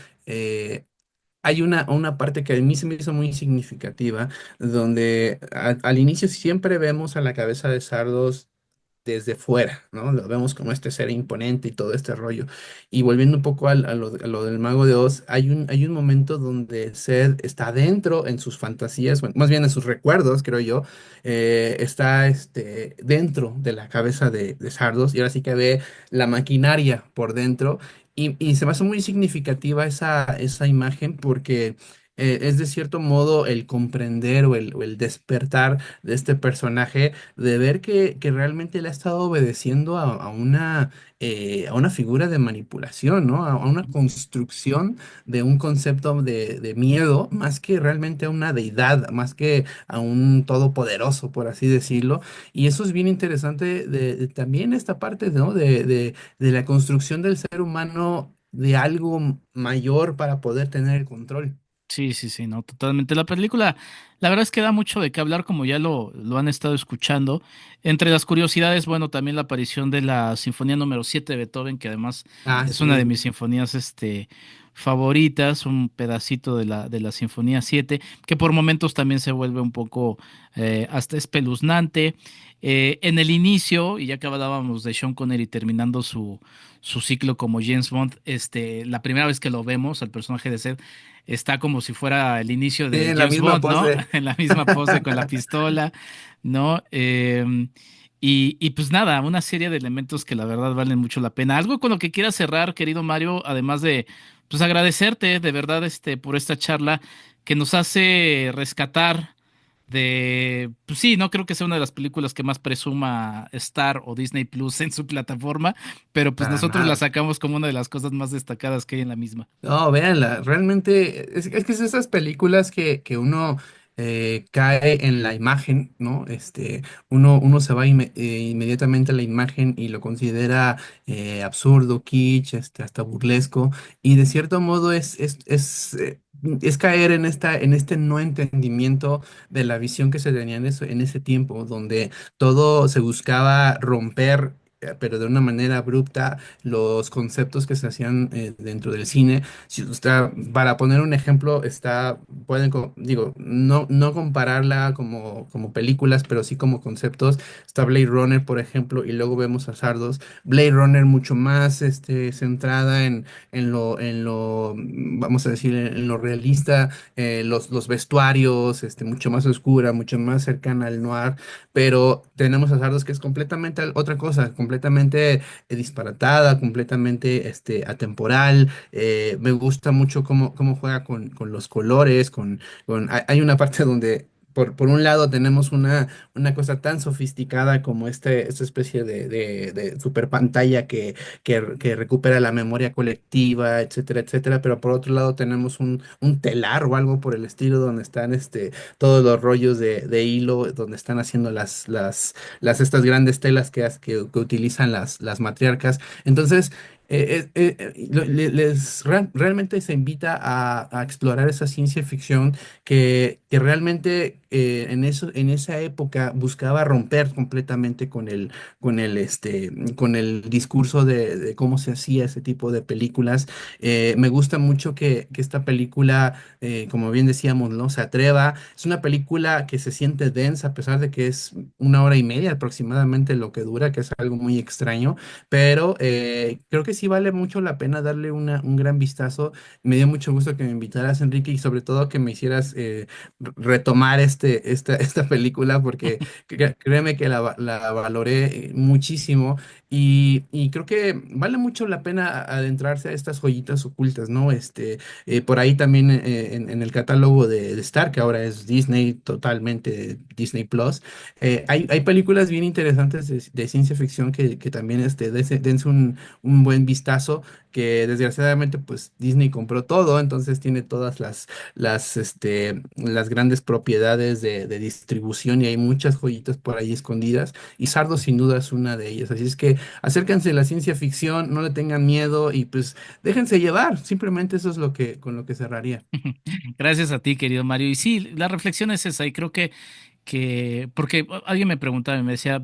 hay una parte que a mí se me hizo muy significativa, donde al inicio siempre vemos a la cabeza de Sardos desde fuera, ¿no? Lo vemos como este ser imponente y todo este rollo. Y volviendo un poco a lo del Mago de Oz, hay un momento donde Zed está dentro en sus fantasías, bueno, más bien en sus recuerdos, creo yo, está dentro de la cabeza de Sardos y ahora sí que ve la maquinaria por dentro. Y se me hace muy significativa esa imagen porque es de cierto modo el comprender o el despertar de este personaje de ver que realmente le ha estado obedeciendo a una figura de manipulación, ¿no? A una construcción de un concepto de miedo, más que realmente a una deidad, más que a un todopoderoso, por así decirlo. Y eso es bien interesante de también esta parte, ¿no? De la construcción del ser humano de algo mayor para poder tener el control. Sí, sí, sí, no, totalmente. La película, la verdad es que da mucho de qué hablar, como ya lo han estado escuchando. Entre las curiosidades, bueno, también la aparición de la Sinfonía número 7 de Beethoven, que además Ah, es una de sí. mis sinfonías, favoritas, un pedacito de la Sinfonía 7 que por momentos también se vuelve un poco hasta espeluznante. En el inicio, y ya que hablábamos de Sean Connery terminando su ciclo como James Bond, la primera vez que lo vemos, al personaje de Seth, está como si fuera el inicio Sí, de en la James misma Bond, ¿no? pose. En la misma pose con la pistola, ¿no? Y pues nada, una serie de elementos que la verdad valen mucho la pena. Algo con lo que quieras cerrar, querido Mario, además de pues agradecerte de verdad por esta charla que nos hace rescatar pues sí, no creo que sea una de las películas que más presuma Star o Disney Plus en su plataforma, pero pues Para nosotros la nada. sacamos como una de las cosas más destacadas que hay en la misma. No, véanla, realmente es que es esas películas que uno cae en la imagen, ¿no? Uno se va inmediatamente a la imagen y lo considera absurdo, kitsch, hasta burlesco, y de cierto modo es caer en en este no entendimiento de la visión que se tenía en ese tiempo, donde todo se buscaba romper. Pero de una manera abrupta, los conceptos que se hacían dentro del cine. Si está, para poner un ejemplo, digo, no compararla como películas, pero sí como conceptos. Está Blade Runner, por ejemplo, y luego vemos a Sardos. Blade Runner mucho más centrada vamos a decir, en lo realista, los vestuarios, mucho más oscura, mucho más cercana al noir, pero tenemos a Sardos que es completamente otra cosa, completamente disparatada, completamente atemporal. Me gusta mucho cómo juega con los colores, hay una parte donde por un lado tenemos una cosa tan sofisticada como esta especie de super pantalla que recupera la memoria colectiva, etcétera, etcétera, pero por otro lado tenemos un telar o algo por el estilo donde están todos los rollos de hilo, donde están haciendo estas grandes telas que utilizan las matriarcas. Entonces, realmente se invita a explorar esa ciencia ficción que realmente en esa época buscaba romper completamente con el discurso de cómo se hacía ese tipo de películas. Me gusta mucho que esta película, como bien decíamos, ¿no? Se atreva. Es una película que se siente densa, a pesar de que es 1 hora y media aproximadamente lo que dura, que es algo muy extraño, pero creo que sí vale mucho la pena darle un gran vistazo. Me dio mucho gusto que me invitaras, Enrique, y sobre todo que me hicieras retomar esta película, porque créeme que la valoré muchísimo y creo que vale mucho la pena adentrarse a estas joyitas ocultas, ¿no? Por ahí también en el catálogo de Star, que ahora es Disney, totalmente Disney Plus, hay películas bien interesantes de ciencia ficción que también dense un buen vistazo, que desgraciadamente pues Disney compró todo, entonces tiene todas las grandes propiedades de distribución y hay muchas joyitas por ahí escondidas y Sardo sin duda es una de ellas. Así es que acérquense a la ciencia ficción, no le tengan miedo y pues déjense llevar. Simplemente eso es con lo que cerraría. Gracias a ti, querido Mario. Y sí, la reflexión es esa, y creo porque alguien me preguntaba y me decía,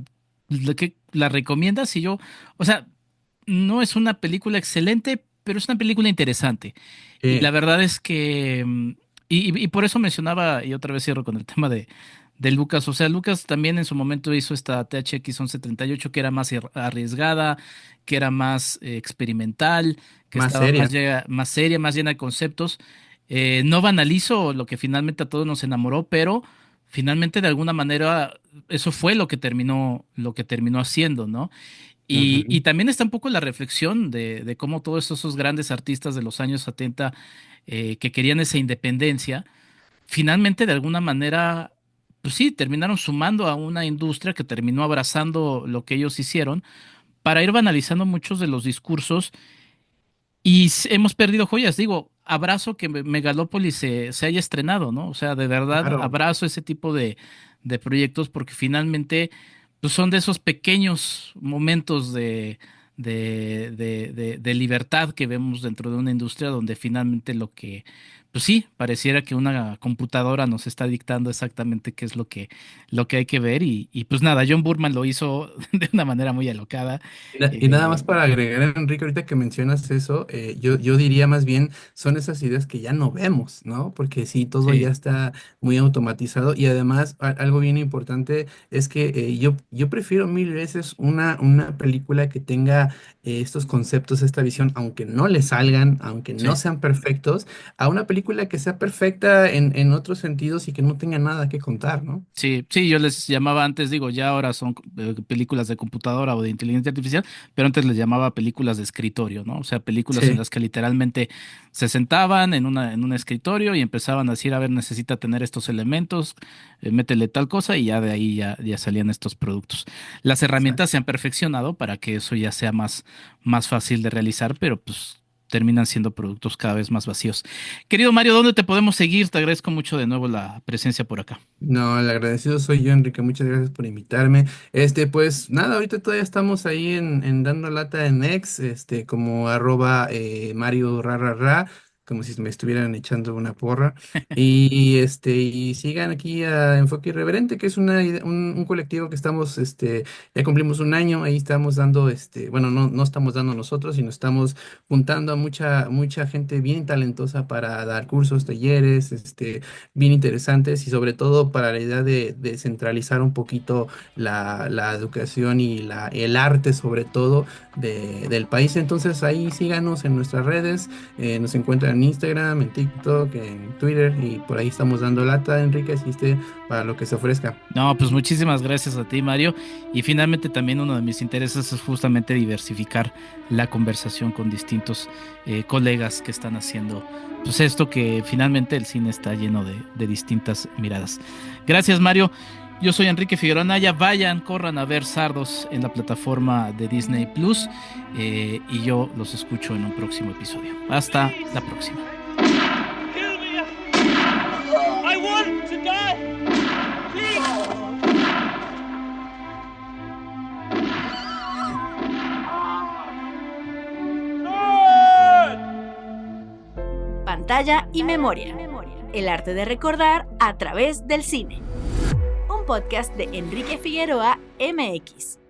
¿qué la recomiendas? Y yo, o sea, no es una película excelente, pero es una película interesante. Y la verdad es que, y por eso mencionaba, y otra vez cierro con el tema de Lucas. O sea, Lucas también en su momento hizo esta THX 1138 que era más arriesgada, que era más experimental, que Más estaba seria. más seria, más llena de conceptos. No banalizo lo que finalmente a todos nos enamoró, pero finalmente de alguna manera eso fue lo que terminó haciendo, ¿no? Y Ujú. también está un poco la reflexión de cómo todos esos grandes artistas de los años 70 que querían esa independencia, finalmente de alguna manera, pues sí, terminaron sumando a una industria que terminó abrazando lo que ellos hicieron para ir banalizando muchos de los discursos y hemos perdido joyas. Digo, abrazo que Megalópolis se haya estrenado, ¿no? O sea, de verdad, Claro. abrazo ese tipo de proyectos porque finalmente pues son de esos pequeños momentos de libertad que vemos dentro de una industria donde finalmente pues sí, pareciera que una computadora nos está dictando exactamente qué es lo que hay que ver y pues nada, John Burman lo hizo de una manera muy alocada. Y nada más Eh, para agregar, Enrique, ahorita que mencionas eso, yo diría más bien son esas ideas que ya no vemos, ¿no? Porque sí, todo ya sí, está muy automatizado y además algo bien importante es que yo prefiero mil veces una película que tenga estos conceptos, esta visión, aunque no le salgan, aunque no sí. sean perfectos, a una película que sea perfecta en otros sentidos y que no tenga nada que contar, ¿no? Sí, sí, yo les llamaba antes, digo, ya ahora son películas de computadora o de inteligencia artificial, pero antes les llamaba películas de escritorio, ¿no? O sea, películas en Sí. las que literalmente se sentaban en un escritorio y empezaban a decir, a ver, necesita tener estos elementos, métele tal cosa y ya de ahí ya salían estos productos. Las herramientas se han perfeccionado para que eso ya sea más fácil de realizar, pero pues terminan siendo productos cada vez más vacíos. Querido Mario, ¿dónde te podemos seguir? Te agradezco mucho de nuevo la presencia por acá. No, el agradecido soy yo, Enrique. Muchas gracias por invitarme. Pues nada, ahorita todavía estamos ahí en Dando Lata en X, como arroba Mario Ra, como si me estuvieran echando una porra. Y sigan aquí a Enfoque Irreverente, que es un colectivo que estamos, ya cumplimos 1 año, ahí estamos dando, bueno, no estamos dando nosotros, sino estamos juntando a mucha gente bien talentosa para dar cursos, talleres, bien interesantes y sobre todo para la idea de centralizar un poquito la educación y el arte sobre todo del país. Entonces ahí síganos en nuestras redes, nos encuentran en Instagram, en TikTok, en Twitter y por ahí estamos dando lata, Enrique, asiste para lo que se ofrezca. No, pues muchísimas gracias a ti, Mario. Y finalmente también uno de mis intereses es justamente diversificar la conversación con distintos colegas que están haciendo, pues esto que finalmente el cine está lleno de distintas miradas. Gracias, Mario. Yo soy Enrique Figueroa Anaya. Vayan, corran a ver Sardos en la plataforma de Disney Plus y yo los escucho en un próximo episodio. Hasta la próxima. Kill me! I want to die! Please! Pantalla y memoria. El arte de recordar a través del cine. podcast de Enrique Figueroa MX.